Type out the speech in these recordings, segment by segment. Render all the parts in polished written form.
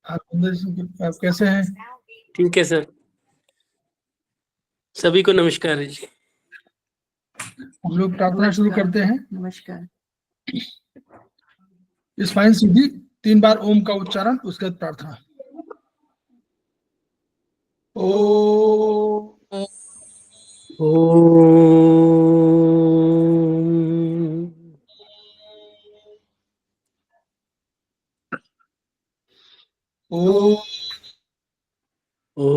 आप कैसे हैं? ठीक है सर। सभी को नमस्कार है जी। हम लोग प्रार्थना शुरू करते हैं। नमस्कार। इस फाइन सीधी 3 बार ओम का उच्चारण, उसके बाद प्रार्थना। ओ ओ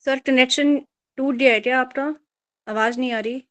सर कनेक्शन टूट गया है क्या आपका? आवाज नहीं आ रही।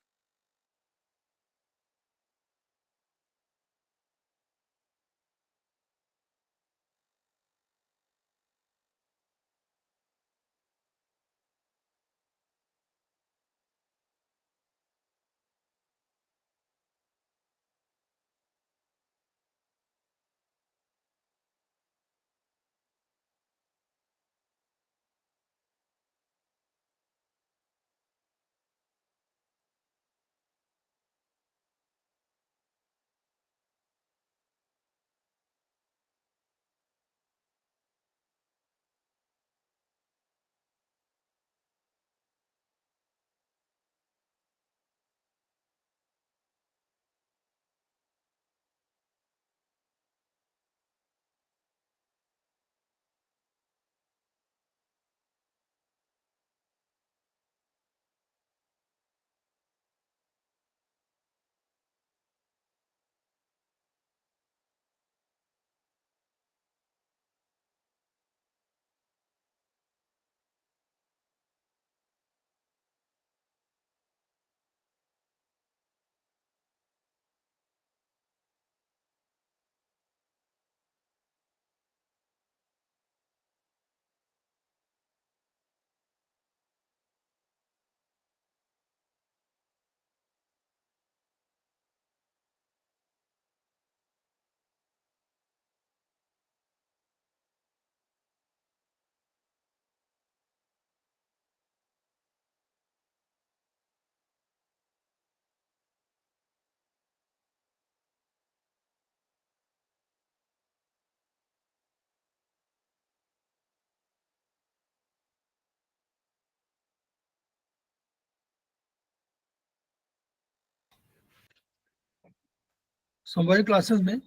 समवाय क्लासेस में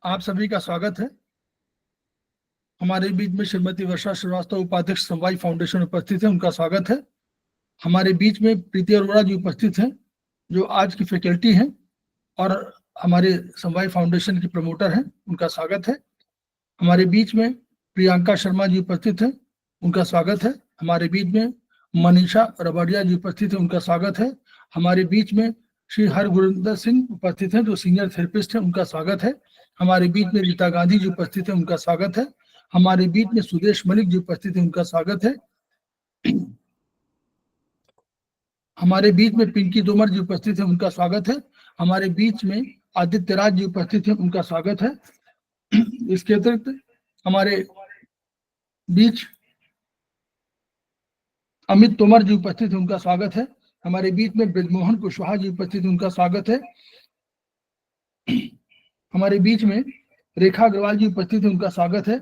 आप सभी का स्वागत है। हमारे बीच में श्रीमती वर्षा श्रीवास्तव, उपाध्यक्ष समवाय फाउंडेशन, उपस्थित है, उनका स्वागत है। हमारे बीच में प्रीति अरोड़ा जी उपस्थित हैं, जो आज की फैकल्टी हैं और हमारे समवाय फाउंडेशन की प्रमोटर हैं, उनका स्वागत है। हमारे बीच में प्रियंका शर्मा जी उपस्थित हैं, उनका स्वागत है। हमारे बीच में मनीषा रबाडिया जी उपस्थित है, उनका स्वागत है। हमारे बीच में श्री हरगुरिंदर सिंह उपस्थित हैं, जो सीनियर थेरेपिस्ट हैं, उनका स्वागत है। हमारे बीच में रीता गांधी जी उपस्थित हैं, उनका स्वागत है। हमारे बीच में सुदेश मलिक जी उपस्थित हैं, उनका स्वागत है। हमारे बीच में पिंकी तोमर जी उपस्थित हैं, उनका स्वागत है। हमारे बीच में आदित्य राज जी उपस्थित हैं, उनका स्वागत है। इसके अतिरिक्त हमारे बीच अमित तोमर जी उपस्थित हैं, उनका स्वागत है। हमारे बीच में ब्रजमोहन कुशवाहा जी उपस्थित हैं, उनका स्वागत है। हमारे बीच में रेखा अग्रवाल जी उपस्थित हैं, उनका स्वागत है।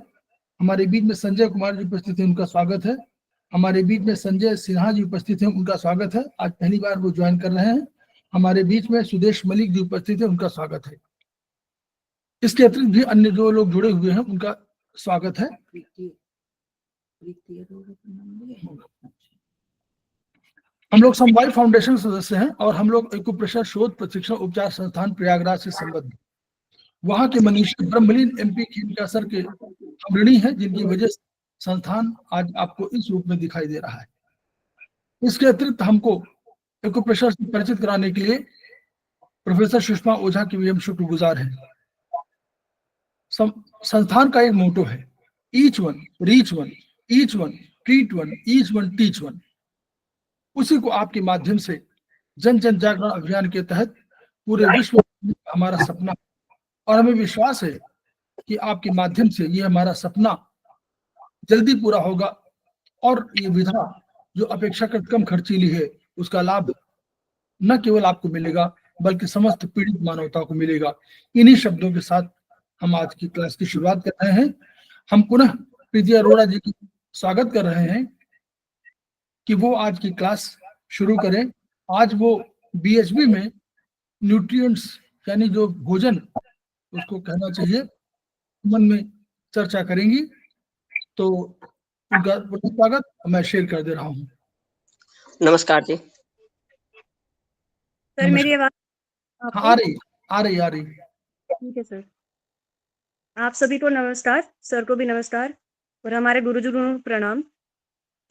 हमारे बीच में संजय कुमार जी उपस्थित हैं, उनका स्वागत है। हमारे बीच में संजय सिन्हा जी उपस्थित हैं, उनका स्वागत है। आज पहली बार वो ज्वाइन कर रहे हैं। हमारे बीच में सुदेश मलिक जी उपस्थित हैं, उनका स्वागत है। इसके अतिरिक्त भी अन्य जो लोग जुड़े हुए हैं उनका स्वागत है। हम लोग समवाय फाउंडेशन सदस्य हैं और हम लोग एक्यूप्रेशर शोध प्रशिक्षण उपचार संस्थान प्रयागराज से संबद्ध। वहां के मनीषी ब्रह्मलीन एमपी खेमका सर के हम ऋणी हैं, जिनकी वजह से संस्थान आज आपको इस रूप में दिखाई दे रहा है। इसके अतिरिक्त हमको एक्यूप्रेशर से परिचित कराने के लिए प्रोफेसर सुषमा ओझा की भी हम शुक्रगुजार हैं। संस्थान का एक मोटो है, each one reach one, each one treat one, each one teach one. उसी को आपके माध्यम से जन जन जागरण अभियान के तहत पूरे विश्व में हमारा सपना, और हमें विश्वास है कि आपके माध्यम से ये हमारा सपना जल्दी पूरा होगा और ये विधा जो अपेक्षाकृत कम खर्चीली है उसका लाभ न केवल आपको मिलेगा बल्कि समस्त पीड़ित मानवता को मिलेगा। इन्हीं शब्दों के साथ हम आज की क्लास की शुरुआत कर रहे हैं। हम पुनः प्रीति अरोड़ा जी की स्वागत कर रहे हैं कि वो आज की क्लास शुरू करें। आज वो बीएचबी में न्यूट्रिएंट्स यानी जो भोजन उसको कहना चाहिए मन में चर्चा करेंगी। तो उनका स्वागत मैं शेयर कर दे रहा हूँ। नमस्कार जी। सर मेरी आवाज हाँ, आ रही। ठीक है सर। आप सभी को नमस्कार, सर को भी नमस्कार और हमारे गुरुजनों को प्रणाम।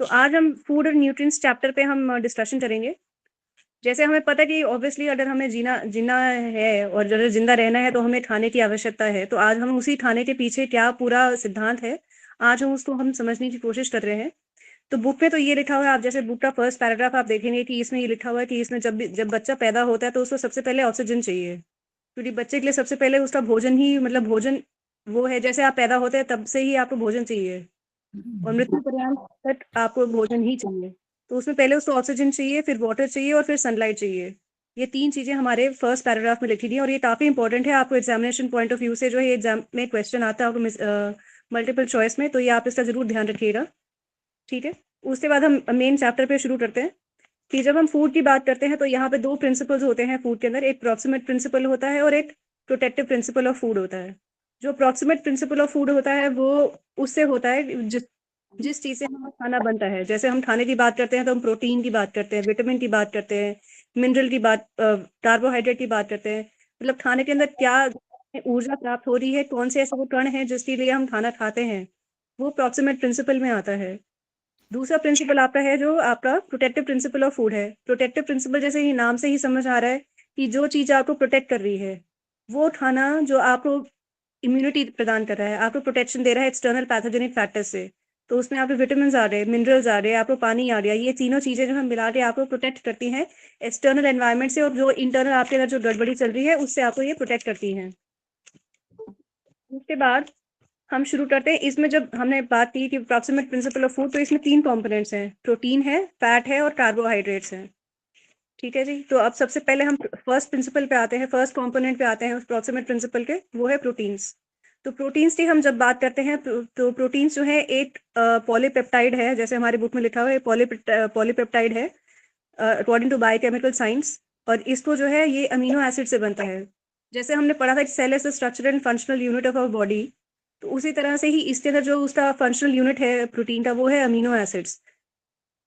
तो आज हम फूड और न्यूट्रिएंट्स चैप्टर पे हम डिस्कशन करेंगे। जैसे हमें पता है कि ऑब्वियसली अगर हमें जीना है और अगर जिंदा रहना है तो हमें खाने की आवश्यकता है। तो आज हम उसी खाने के पीछे क्या पूरा सिद्धांत है, आज हम उसको समझने की कोशिश कर रहे हैं। तो बुक में तो ये लिखा हुआ है, आप जैसे बुक का फर्स्ट पैराग्राफ आप देखेंगे कि इसमें ये लिखा हुआ है कि इसमें जब बच्चा पैदा होता है तो उसको सबसे पहले ऑक्सीजन चाहिए, क्योंकि बच्चे के लिए सबसे पहले उसका भोजन ही मतलब भोजन वो है। जैसे आप पैदा होते हैं तब से ही आपको भोजन चाहिए और मृत्यु पर्यंत तक आपको भोजन ही चाहिए। तो उसमें पहले उसको ऑक्सीजन चाहिए, फिर वाटर चाहिए और फिर सनलाइट चाहिए। ये 3 चीजें हमारे फर्स्ट पैराग्राफ में लिखी थी और ये काफी इंपॉर्टेंट है आपको एग्जामिनेशन पॉइंट ऑफ व्यू से। जो है एग्जाम में क्वेश्चन आता है आपको मल्टीपल चॉइस में, तो ये आप इसका जरूर ध्यान रखिएगा। ठीक है, उसके बाद हम मेन चैप्टर पे शुरू करते हैं कि जब हम फूड की बात करते हैं तो यहाँ पे 2 प्रिंसिपल्स होते हैं फूड के अंदर। एक प्रॉक्सिमेट प्रिंसिपल होता है और एक प्रोटेक्टिव प्रिंसिपल ऑफ फूड होता है। जो प्रॉक्सिमेट प्रिंसिपल ऑफ फूड होता है वो उससे होता है जिस चीज से हमारा खाना बनता है। जैसे हम खाने की बात करते हैं तो हम प्रोटीन की बात करते हैं, विटामिन की बात करते हैं, मिनरल की बात, कार्बोहाइड्रेट की बात करते हैं। मतलब खाने के अंदर क्या ऊर्जा प्राप्त हो रही है, कौन से ऐसे वो कण हैं जिसके लिए हम खाना खाते हैं, वो प्रॉक्सिमेट प्रिंसिपल में आता है। दूसरा प्रिंसिपल आपका है जो आपका प्रोटेक्टिव प्रिंसिपल ऑफ फूड है। प्रोटेक्टिव प्रिंसिपल जैसे ही नाम से ही समझ आ रहा है कि जो चीज आपको प्रोटेक्ट कर रही है, वो खाना जो आपको इम्यूनिटी प्रदान कर रहा है, आपको प्रोटेक्शन दे रहा है एक्सटर्नल पैथोजेनिक फैक्टर्स से। तो उसमें आपको विटामिन आ रहे हैं, मिनरल्स आ रहे हैं, आपको पानी आ रहा है। ये तीनों चीजें जो हम मिला के आपको प्रोटेक्ट करती हैं एक्सटर्नल एनवायरनमेंट से, और जो इंटरनल आपके अंदर जो गड़बड़ी चल रही है उससे आपको ये प्रोटेक्ट करती हैं। उसके बाद हम शुरू करते हैं। इसमें जब हमने बात की कि प्रॉक्सिमेट प्रिंसिपल ऑफ फूड, तो इसमें 3 कंपोनेंट्स हैं, प्रोटीन है, फैट है और कार्बोहाइड्रेट्स हैं। ठीक है जी। तो अब सबसे पहले हम फर्स्ट प्रिंसिपल पे आते हैं, फर्स्ट कंपोनेंट पे आते हैं उस प्रॉक्सिमेट प्रिंसिपल के, वो है प्रोटीन्स। तो प्रोटीन्स की हम जब बात करते हैं तो प्रोटीन्स जो है एक पॉलीपेप्टाइड है, जैसे हमारे बुक में लिखा हुआ है पॉलीपेप्टाइड है अकॉर्डिंग टू बायोकेमिकल साइंस। और इसको जो है ये अमीनो एसिड से बनता है। जैसे हमने पढ़ा था cell is the structural and functional unit of our body, तो उसी तरह से ही इसके अंदर जो उसका फंक्शनल यूनिट है प्रोटीन का, वो है अमीनो एसिड्स।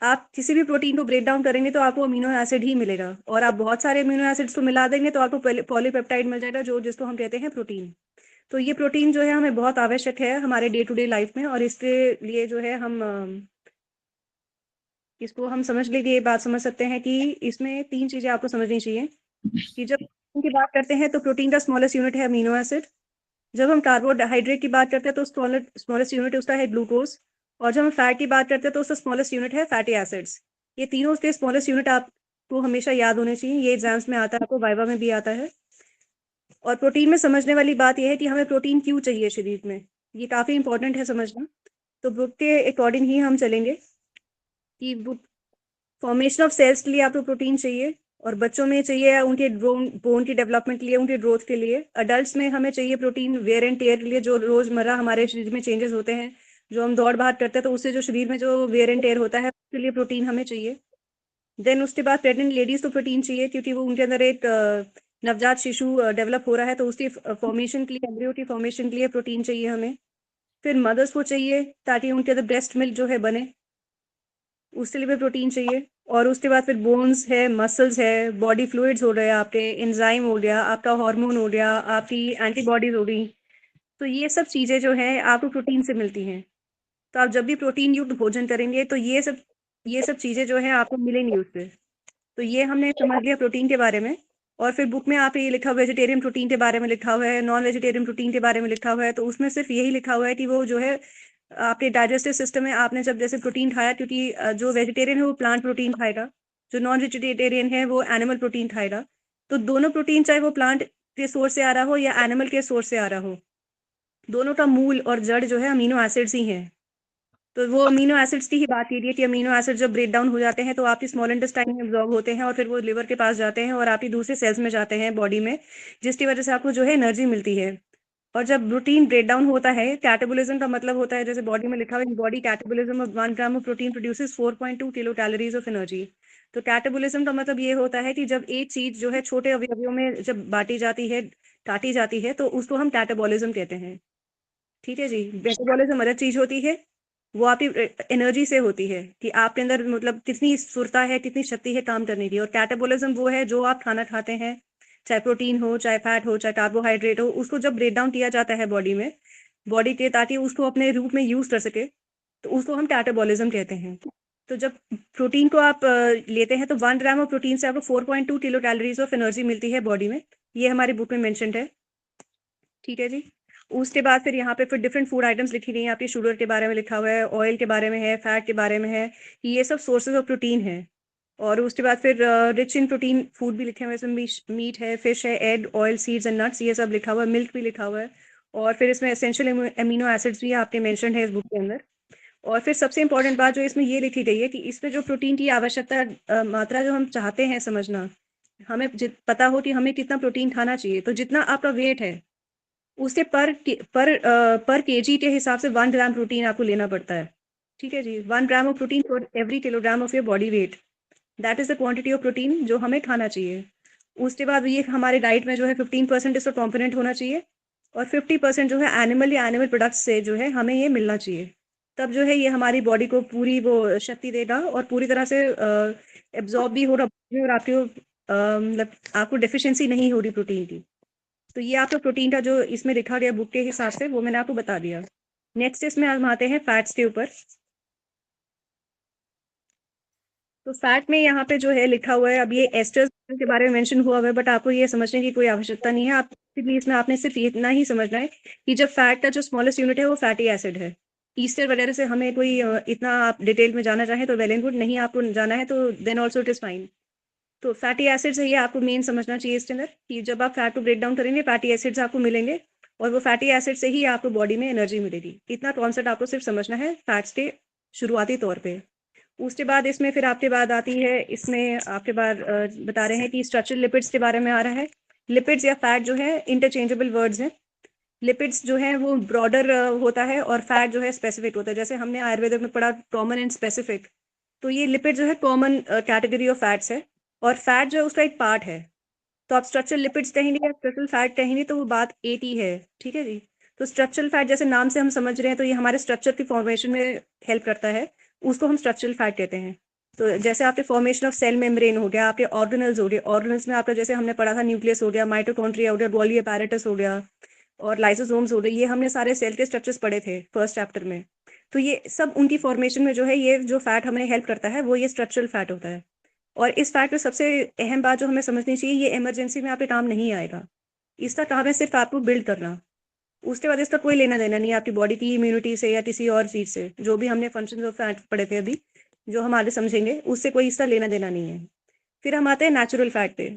आप किसी भी प्रोटीन को ब्रेक डाउन करेंगे तो आपको अमीनो एसिड ही मिलेगा, और आप बहुत सारे अमीनो एसिड्स को मिला देंगे तो आपको पॉलीपेप्टाइड मिल जाएगा, जिसको हम कहते हैं प्रोटीन। तो ये प्रोटीन जो है हमें बहुत आवश्यक है हमारे डे टू डे लाइफ में, और इसके लिए जो है इसको हम समझ लीजिए, ये बात समझ सकते हैं कि इसमें 3 चीजें आपको समझनी चाहिए कि जब प्रोटीन की बात करते हैं तो प्रोटीन का स्मॉलेस्ट यूनिट है अमीनो एसिड। जब हम कार्बोहाइड्रेट की बात करते हैं तो स्मॉलेस्ट यूनिट उसका है ग्लूकोज। और जब हम फैट की बात करते हैं तो उसका स्मॉलेस्ट यूनिट है फैटी एसिड्स। ये तीनों उसके स्मॉलेस्ट यूनिट आपको हमेशा याद होने चाहिए, ये एग्जाम्स में आता है, आपको वाइवा में भी आता है। और प्रोटीन में समझने वाली बात यह है कि हमें प्रोटीन क्यों चाहिए शरीर में, ये काफी इंपॉर्टेंट है समझना। तो बुक के अकॉर्डिंग ही हम चलेंगे कि बुक फॉर्मेशन ऑफ सेल्स के लिए आपको प्रोटीन चाहिए, और बच्चों में चाहिए उनके बोन की डेवलपमेंट के लिए, उनके ग्रोथ के लिए। अडल्ट्स में हमें चाहिए प्रोटीन वेयर एंड टेयर के लिए, जो रोजमर्रा हमारे शरीर में चेंजेस होते हैं, जो हम दौड़ भाग करते हैं तो उससे जो शरीर में जो वेयर एंड टेयर होता है उसके लिए प्रोटीन हमें चाहिए। देन उसके बाद प्रेग्नेंट लेडीज को प्रोटीन चाहिए, क्योंकि वो उनके अंदर एक नवजात शिशु डेवलप हो रहा है, तो उसकी फॉर्मेशन के लिए, एम्ब्रियो की फॉर्मेशन के लिए प्रोटीन चाहिए हमें। फिर मदर्स को चाहिए ताकि उनके अंदर ब्रेस्ट मिल्क जो है बने, उसके लिए भी प्रोटीन चाहिए। और उसके बाद फिर बोन्स है, मसल्स है, बॉडी फ्लूइड्स हो रहे हैं, आपके एंजाइम हो गया, आपका हार्मोन हो गया, आपकी एंटीबॉडीज हो गई। तो ये सब चीज़ें जो हैं आपको प्रोटीन से मिलती हैं। तो आप जब भी प्रोटीन युक्त भोजन करेंगे तो ये सब चीज़ें जो हैं आपको मिलेंगी उससे। तो ये हमने समझ लिया प्रोटीन के बारे में। और फिर बुक में आप ये लिखा हुआ है, वेजिटेरियन प्रोटीन के बारे में लिखा हुआ है, नॉन वेजिटेरियन प्रोटीन के बारे में लिखा हुआ है। तो उसमें सिर्फ यही लिखा हुआ है कि वो जो है आपके डाइजेस्टिव सिस्टम में आपने जब जैसे प्रोटीन खाया, क्योंकि जो वेजिटेरियन है वो प्लांट प्रोटीन खाएगा, जो नॉन वेजिटेरियन है वो एनिमल प्रोटीन खाएगा। तो दोनों प्रोटीन, चाहे वो प्लांट के सोर्स से आ रहा हो या एनिमल के सोर्स से आ रहा हो, दोनों का मूल और जड़ जो है अमीनो एसिड्स ही हैं। तो वो अमीनो एसिड्स की ही बात की रही है कि अमीनो एसिड जब ब्रेक डाउन हो जाते हैं तो आपकी स्मॉल इंटेस्टाइन में एब्जॉर्ब होते हैं और फिर वो लिवर के पास जाते हैं और आपकी दूसरे सेल्स में जाते हैं बॉडी में, जिसकी वजह से आपको जो है एनर्जी मिलती है। और जब प्रोटीन ब्रेक डाउन होता है, कैटाबोलिज्म का मतलब होता है, जैसे बॉडी में लिखा हुआ है, body catabolism of 1 gram of protein produces 4.2 kilo calories of energy. तो कैटाबोलिज्म का मतलब ये होता है कि जब एक चीज जो है छोटे अवयवों में जब बांटी जाती है, काटी जाती है, तो उसको हम कैटाबोलिज्म कहते हैं। ठीक है जी। मेटाबॉलिज्म अलग चीज होती है, वो आपकी एनर्जी से होती है कि आपके अंदर मतलब कितनी स्फूर्ता है, कितनी शक्ति है काम करने की। और कैटाबोलिज्म वो है जो आप खाना खाते हैं, चाहे प्रोटीन हो, चाहे फैट हो, चाहे कार्बोहाइड्रेट हो, उसको जब ब्रेक डाउन किया जाता है बॉडी में, बॉडी के, ताकि उसको अपने रूप में यूज कर सके, तो उसको हम कैटाबोलिज्म कहते हैं। तो जब प्रोटीन को आप लेते हैं तो 1 ग्राम ऑफ प्रोटीन से आपको 4.2 किलो कैलोरीज ऑफ एनर्जी मिलती है बॉडी में। ये हमारी बुक में मेंशन्ड है। ठीक है जी। उसके बाद फिर यहाँ पे फिर डिफरेंट फूड आइटम्स लिखी गई हैं, आपकी शुगर के बारे में लिखा हुआ है, ऑयल के बारे में है, फैट के बारे में है, कि ये सब सोर्सेज ऑफ प्रोटीन है। और उसके बाद फिर रिच इन प्रोटीन फूड भी लिखे हुए हैं, इसमें मीट है, फिश है, egg, oil, seeds and nuts, ये सब लिखा हुआ है, मिल्क भी लिखा हुआ है। और फिर इसमें एसेंशियल अमीनो एसिड्स भी आपके मेंशन है इस बुक के अंदर। और फिर सबसे इंपॉर्टेंट बात जो इसमें ये लिखी गई है कि इसमें जो प्रोटीन की आवश्यकता मात्रा जो हम चाहते हैं समझना, हमें पता हो कि हमें कितना प्रोटीन खाना चाहिए। तो जितना आपका वेट है उससे पर केजी के हिसाब से 1 ग्राम प्रोटीन आपको लेना पड़ता है। ठीक है जी। 1 gram of protein for every kilogram of your body weight, that is the quantity of protein जो हमें खाना चाहिए। उसके बाद ये हमारे डाइट में जो है 15% इसका कॉम्पोनेंट होना चाहिए, और 50% जो है एनिमल या एनिमल प्रोडक्ट्स से जो है हमें ये मिलना चाहिए। तब जो है ये हमारी बॉडी को पूरी वो शक्ति देगा और पूरी तरह से एब्जॉर्ब भी हो रहा, और आपको मतलब आपको डेफिशिएंसी नहीं हो रही प्रोटीन की। तो ये आपका प्रोटीन का जो इसमें लिखा गया बुक के हिसाब से, वो मैंने आपको बता दिया। नेक्स्ट इसमें हम आते हैं फैट्स के ऊपर। तो फैट में यहाँ पे जो है लिखा हुआ है, अब ये एस्टर्स के बारे में मेंशन हुआ हुआ है, बट आपको ये समझने की कोई आवश्यकता नहीं है। आप इसमें आपने सिर्फ इतना ही समझना है कि जब फैट का जो स्मॉलेस्ट यूनिट है वो फैटी एसिड है। ईस्टर वगैरह से हमें कोई इतना आप डिटेल में जाना चाहें तो वेल एंड गुड, नहीं आपको जाना है तो then also it is fine. तो फैटी एसिड्स है, ये आपको मेन समझना चाहिए इसके अंदर, कि जब आप फैट को ब्रेक डाउन करेंगे फैटी एसिड्स आपको मिलेंगे, और वो फैटी एसिड से ही आपको बॉडी में एनर्जी मिलेगी। इतना कॉन्सेप्ट आपको सिर्फ समझना है फैट्स के शुरुआती तौर पे। उसके बाद इसमें फिर आपके बाद आती है, इसमें आपके बाद बता रहे हैं कि स्ट्रक्चरल लिपिड्स के बारे में आ रहा है। लिपिड्स या फैट जो है इंटरचेंजेबल वर्ड्स हैं। लिपिड्स जो है वो ब्रॉडर होता है, और फैट जो है स्पेसिफिक होता है। जैसे हमने आयुर्वेद में पढ़ा कॉमन एंड स्पेसिफिक, तो ये लिपिड जो है कॉमन कैटेगरी ऑफ फैट्स है, और फैट जो है उसका एक पार्ट है। तो आप स्ट्रक्चरल लिपिड्स कहेंगे या स्ट्रक्चरल फैट कहेंगे तो वो बात एक ही है। ठीक है जी। तो स्ट्रक्चरल फैट जैसे नाम से हम समझ रहे हैं, तो ये हमारे स्ट्रक्चर की फॉर्मेशन में हेल्प करता है, उसको हम स्ट्रक्चरल फैट कहते हैं। तो जैसे आपके फॉर्मेशन ऑफ सेल मेम्ब्रेन हो गया, आपके ऑर्गेनल्स हो गए, ऑर्गेनल्स में आपका जैसे हमने पढ़ा था न्यूक्लियस हो गया, माइटोकॉन्ड्रिया हो गया, गोल्गी अपैरेटस हो गया, और लाइसोसोम्स हो गए, ये हमने सारे सेल के स्ट्रक्चर्स पढ़े थे फर्स्ट चैप्टर में। तो ये सब उनकी फॉर्मेशन में जो है ये जो फैट हमें हेल्प करता है वो ये स्ट्रक्चरल फैट होता है। और इस फैट में सबसे अहम बात जो हमें समझनी चाहिए, ये इमरजेंसी में आपके काम नहीं आएगा। इसका काम है सिर्फ आपको बिल्ड करना। उसके बाद इसका कोई लेना देना नहीं है आपकी बॉडी की इम्यूनिटी से या किसी और चीज से। जो भी हमने फंक्शन ऑफ फैट पढ़े थे अभी, जो हम आगे समझेंगे, उससे कोई इसका लेना देना नहीं है। फिर हम आते हैं नेचुरल फैट पे।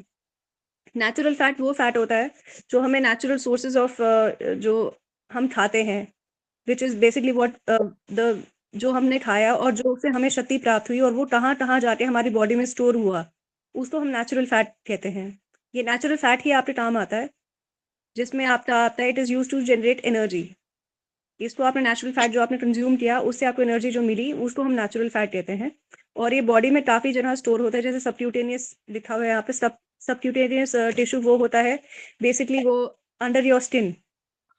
नेचुरल फैट वो फैट होता है जो हमें नेचुरल सोर्सेज ऑफ जो हम खाते हैं, which is basically what the जो हमने खाया और जो उससे हमें शक्ति प्राप्त हुई और वो कहाँ जाके हमारी बॉडी में स्टोर हुआ, उसको हम नेचुरल फैट कहते हैं। ये नेचुरल फैट ही आपके काम आता है, जिसमें आपका आता है it is use to generate energy. इसको आपने नेचुरल फैट जो आपने कंज्यूम किया उससे आपको एनर्जी जो मिली उसको हम नेचुरल फैट कहते हैं। और ये बॉडी में काफी जगह स्टोर होता है, जैसे सबक्यूटेनियस लिखा हुआ है यहाँ पे। सबक्यूटेनियस टिश्यू वो होता है बेसिकली वो अंडर योर स्किन।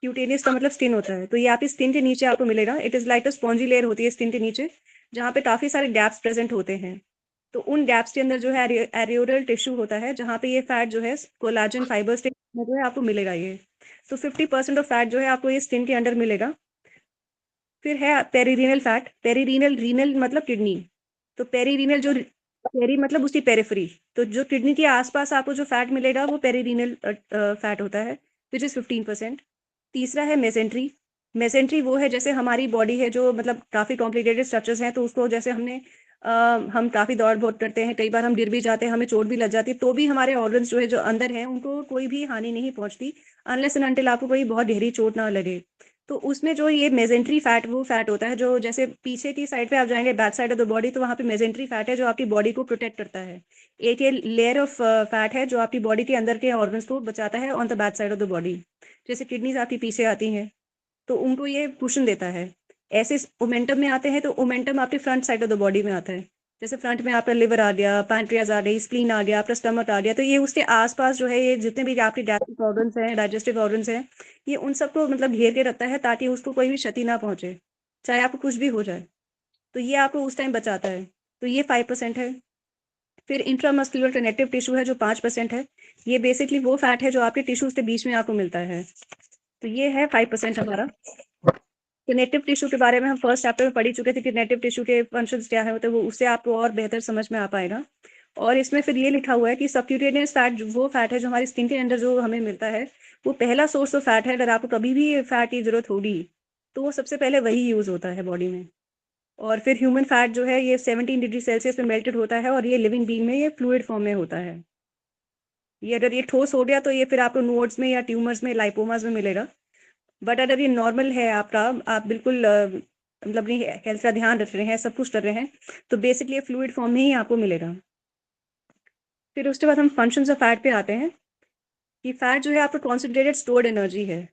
क्यूटेनियस का मतलब स्किन होता है, तो ये आपकी स्किन के नीचे आपको मिलेगा। It is like a spongy layer होती है स्किन के नीचे, जहाँ पे काफी सारे गैप्स प्रेजेंट होते हैं। तो उन गैप्स के अंदर जो है एरियोरल टिश्यू होता है, जहाँ पे ये फैट जो है कोलाजन फाइबर्स जो है आपको मिलेगा ये। तो 50% ऑफ फैट जो है आपको ये स्किन के अंडर मिलेगा। फिर है पेरीरीनल फैट। पेरीरीनल, रीनल मतलब किडनी, तो पेरीरीनल जो पेरी मतलब उसकी पेरिफेरी, तो जो किडनी के आसपास आपको जो फैट मिलेगा वो पेरीरीनल फैट होता है, विच इज 15%। तीसरा है मेसेंट्री। मेसेंट्री वो है जैसे हमारी बॉडी है जो मतलब काफी कॉम्प्लिकेटेड स्ट्रक्चर्स हैं, तो उसको जैसे हम काफी दौड़ बहुत करते हैं, कई बार हम गिर भी जाते हैं, हमें चोट भी लग जाती है, तो भी हमारे ऑर्गन्स जो है जो अंदर हैं उनको कोई भी हानि नहीं पहुंचती अनलेस एंड अनटिल आपको कोई बहुत गहरी चोट ना लगे। तो उसमें जो ये मेजेंट्री फैट वो फैट होता है जो जैसे पीछे की साइड पे आप जाएंगे back side of the body, तो वहाँ पे मेजेंट्री फैट है जो आपकी बॉडी को प्रोटेक्ट करता है। एक ये लेयर ऑफ फैट है जो आपकी बॉडी के अंदर के ऑर्गन्स को बचाता है on the back side of the body. जैसे किडनीज आपकी पीछे आती हैं तो उनको ये कुशन देता है। ऐसे ओमेंटम में आते हैं तो ओमेंटम आपके front side of the body में आता है। जैसे फ्रंट में आपका लिवर आ गया, पैंक्रियाज आ गई, स्प्लीन आ गया, आपका स्टमक आ गया, तो ये उसके आसपास जो है ये जितने भी आपके गैस्ट्रिक ऑर्गन्स हैं, डाइजेस्टिव ऑर्गन्स हैं, ये उन सबको मतलब घेर के रखता है ताकि उसको कोई भी क्षति ना पहुंचे, चाहे आपको कुछ भी हो जाए। तो ये आपको उस टाइम बचाता है। तो ये 5% है। फिर इंट्रामस्कुलर कनेक्टिव टिश्यू है जो 5% है। ये बेसिकली वो फैट है जो आपके टिश्यूज के बीच में आपको मिलता है। तो ये है 5% हमारा। कनेक्टिव टिश्यू के बारे में हम फर्स्ट चैप्टर में पढ़ ही चुके थे कि कनेक्टिव टिश्यू के फंक्शंस क्या है, तो वो उससे आपको और बेहतर समझ में आ पाएगा। और इसमें फिर ये लिखा हुआ है कि सबक्यूटेनियस फैट वो फैट है जो हमारी स्किन के अंदर जो हमें मिलता है, वो पहला सोर्स ऑफ फैट है। अगर आपको कभी भी फैट की जरूरत होगी तो वो सबसे पहले वही यूज होता है बॉडी में। और फिर ह्यूमन फैट जो है ये 17 डिग्री सेल्सियस में मेल्टेड होता है और ये लिविंग बीइंग में ये फ्लूइड फॉर्म में होता है। ये अगर ये ठोस हो गया तो ये फिर आपको नोड्स में या ट्यूमर्स में, लाइपोमास में मिलेगा। बट अगर ये नॉर्मल है आपका, आप बिल्कुल मतलब अपनी हेल्थ का ध्यान रख रहे हैं, सब कुछ कर रहे हैं, तो बेसिकली ये फ्लूइड फॉर्म में ही आपको मिलेगा। फिर उसके बाद हम फंक्शंस ऑफ फैट पे आते हैं कि फैट जो है आपका कॉन्सेंट्रेटेड स्टोर्ड एनर्जी है,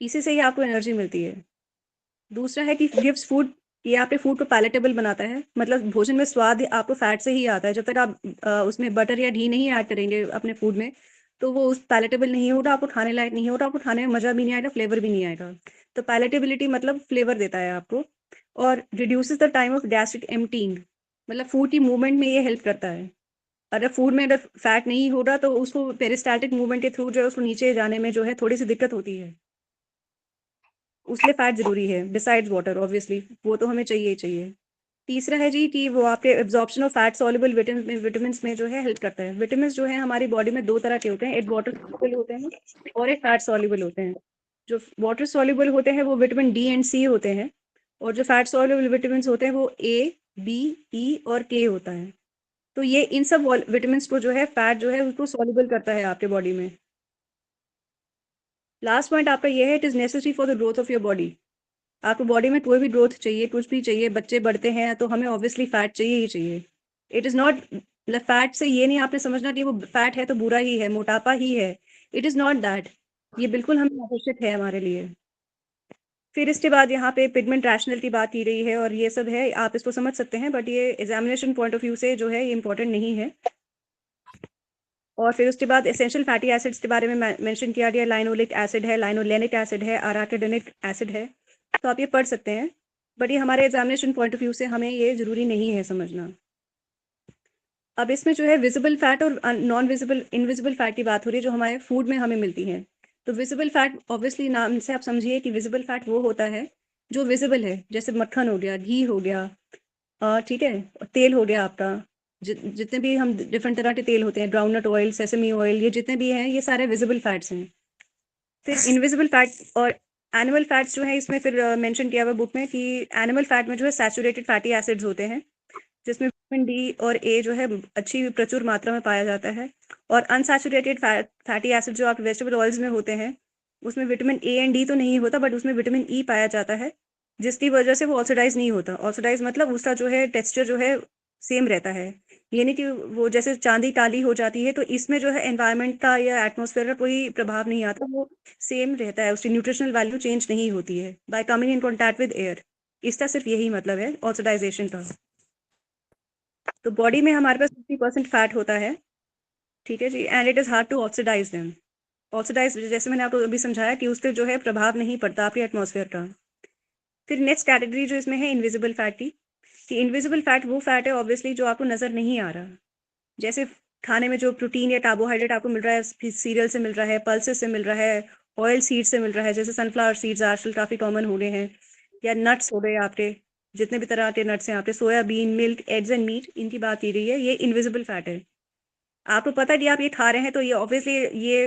इसी से ही आपको एनर्जी मिलती है। दूसरा है कि गिव्स फूड, ये आपके फूड को पैलेटेबल बनाता है, मतलब भोजन में स्वाद आपको फैट से ही आता है। जब तक आप उसमें बटर या घी नहीं ऐड करेंगे अपने फूड में, तो वो उस पैलेटेबल नहीं होगा, आपको खाने लायक नहीं होगा, आपको खाने में मजा भी नहीं आएगा, फ्लेवर भी नहीं आएगा। तो पैलेटेबिलिटी मतलब फ्लेवर देता है आपको। और reduces the time of gastric emptying, मतलब फूड की मूवमेंट में ये हेल्प करता है। अगर फूड में अगर फैट नहीं होगा तो उसको पेरिस्टाल्टिक मूवमेंट के थ्रू जो है उसको नीचे जाने में जो है थोड़ी सी दिक्कत होती है, उसलिए फैट जरूरी है बिसाइड्स वाटर ऑब्वियसली, वो तो हमें चाहिए ही चाहिए। तीसरा है जी कि वो आपके absorption of fat soluble vitamin में जो है हेल्प करता है। विटामिन जो है हमारी बॉडी में दो तरह के होते हैं, एक वाटर सॉल्युबल होते हैं और एक फैट सॉल्युबल होते हैं। जो वाटर सॉल्युबल होते हैं वो विटामिन डी एंड सी होते हैं, और जो फैट सॉल्युबल विटामिन होते हैं वो ए, बी, ई और के होता है। तो ये इन सब विटामिन को जो है फैट जो है उसको सॉल्युबल करता है आपके बॉडी में। लास्ट पॉइंट आपका ये है, it is necessary for the growth of your body. आपको बॉडी में कोई भी ग्रोथ चाहिए, कुछ भी चाहिए, बच्चे बढ़ते हैं तो हमें ऑब्वियसली फैट चाहिए ही चाहिए। इट इज नॉट, फैट से ये नहीं आपने समझना कि वो फैट है तो बुरा ही है, मोटापा ही है। इट इज नॉट दैट, ये बिल्कुल हमें आवश्यक है हमारे लिए। फिर इसके बाद यहाँ पे पिगमेंट रैशनल की बात की गई है और ये सब है, आप इसको समझ सकते हैं, बट ये एग्जामिनेशन पॉइंट ऑफ व्यू से जो है ये इंपॉर्टेंट नहीं है। और फिर उसके बाद एसेंशियल फैटी एसिड्स के बारे में मेंशन किया गया, लाइनोलिक एसिड है, लाइनोलेनिक एसिड है, अराकिडोनिक एसिड है, तो आप ये पढ़ सकते हैं। बट ये हमारे एग्जामिनेशन पॉइंट ऑफ व्यू से हमें ये जरूरी नहीं है समझना। अब इसमें जो है विजिबल फैट और नॉन विजिबल, इनविजिबल फैट की बात हो रही है जो हमारे फूड में हमें मिलती है। तो विजिबल फैट ऑब्वियसली नाम से आप समझिए कि विजिबल फैट वो होता है जो विजिबल है, जैसे मक्खन हो गया, घी हो गया, ठीक है, और तेल हो गया आपका, जितने भी हम डिफरेंट तरह के तेल होते हैं, ग्राउंडनट ऑयल, सेसमी ऑयल, ये जितने भी हैं ये सारे विजिबल फैट्स हैं। फिर इनविजिबल फैट और एनिमल फैट्स जो है इसमें फिर मेंशन किया हुआ बुक में कि एनिमल फैट में जो है सैचुरेटेड फैटी एसिड्स होते हैं, जिसमें विटामिन डी और ए जो है अच्छी प्रचुर मात्रा में पाया जाता है। और अनसैचुरेटेड फैटी एसिड जो आप वेजिटेबल ऑयल्स में होते हैं उसमें विटामिन ए एंड डी तो नहीं होता, बट उसमें विटामिन ई पाया जाता है, जिसकी वजह से वो ऑक्सीडाइज नहीं होता। ऑक्सीडाइज मतलब उसका जो है टेक्सचर जो है सेम रहता है, ये नहीं कि वो जैसे चांदी काली हो जाती है, तो इसमें जो है एनवायरनमेंट का या एटमॉस्फेयर का कोई प्रभाव नहीं आता, वो सेम रहता है, उसकी न्यूट्रिशनल वैल्यू चेंज नहीं होती है bye coming in contact with air. इसका सिर्फ यही मतलब है ऑक्सीडाइजेशन का। तो बॉडी में हमारे पास 50% फैट होता है, ठीक है जी, and it is hard to oxidise them. Oxidise जैसे मैंने आपको अभी समझाया कि उससे जो है प्रभाव नहीं पड़ता आपके एटमॉस्फेयर का। फिर नेक्स्ट कैटेगरी जो इसमें है इनविजिबल फैट की, कि इनविजिबल फैट वो फैट है ऑब्वियसली जो आपको नजर नहीं आ रहा। जैसे खाने में जो प्रोटीन या कार्बोहाइड्रेट आपको मिल रहा है, सीरियल से मिल रहा है, पल्सेस से मिल रहा है, ऑयल सीड से मिल रहा है, जैसे सनफ्लावर सीड्स आजकल काफी कॉमन हो गए हैं, या नट्स हो गए आपके, जितने भी तरह के नट्स हैं आपके, soybean, milk, eggs and meat, इनकी बात की रही है, ये इनविजिबल फैट है। आपको पता है कि आप ये खा रहे हैं तो ये ऑब्वियसली ये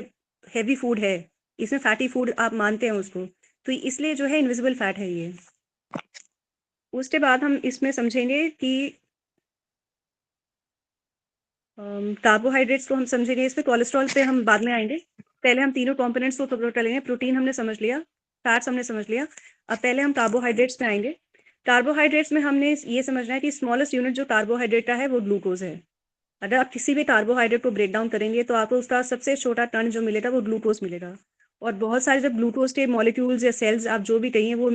हैवी फूड है, इसमें फैटी फूड आप मानते हैं उसको, तो इसलिए जो है इनविजिबल फैट है ये। उसके बाद हम इसमें समझेंगे कि कार्बोहाइड्रेट्स को हम समझेंगे, इसमें कोलेस्ट्रॉल पे हम बाद में आएंगे। पहले हम तीनों कंपोनेंट्स को कवर कर लेंगे। प्रोटीन हमने समझ लिया, फैट्स हमने समझ लिया, अब पहले हम कार्बोहाइड्रेट्स पे आएंगे। कार्बोहाइड्रेट्स में हमने ये समझना है कि स्मॉलेस्ट यूनिट जो कार्बोहाइड्रेट का है वो ग्लूकोज है। अगर आप किसी भी कार्बोहाइड्रेट को ब्रेक डाउन करेंगे तो आपको उसका सबसे छोटा टर्न जो मिलेगा वो ग्लूकोज मिलेगा। और बहुत सारे जब ग्लूकोज के मॉलिक्यूल्स या सेल्स आप जो भी कहिए वो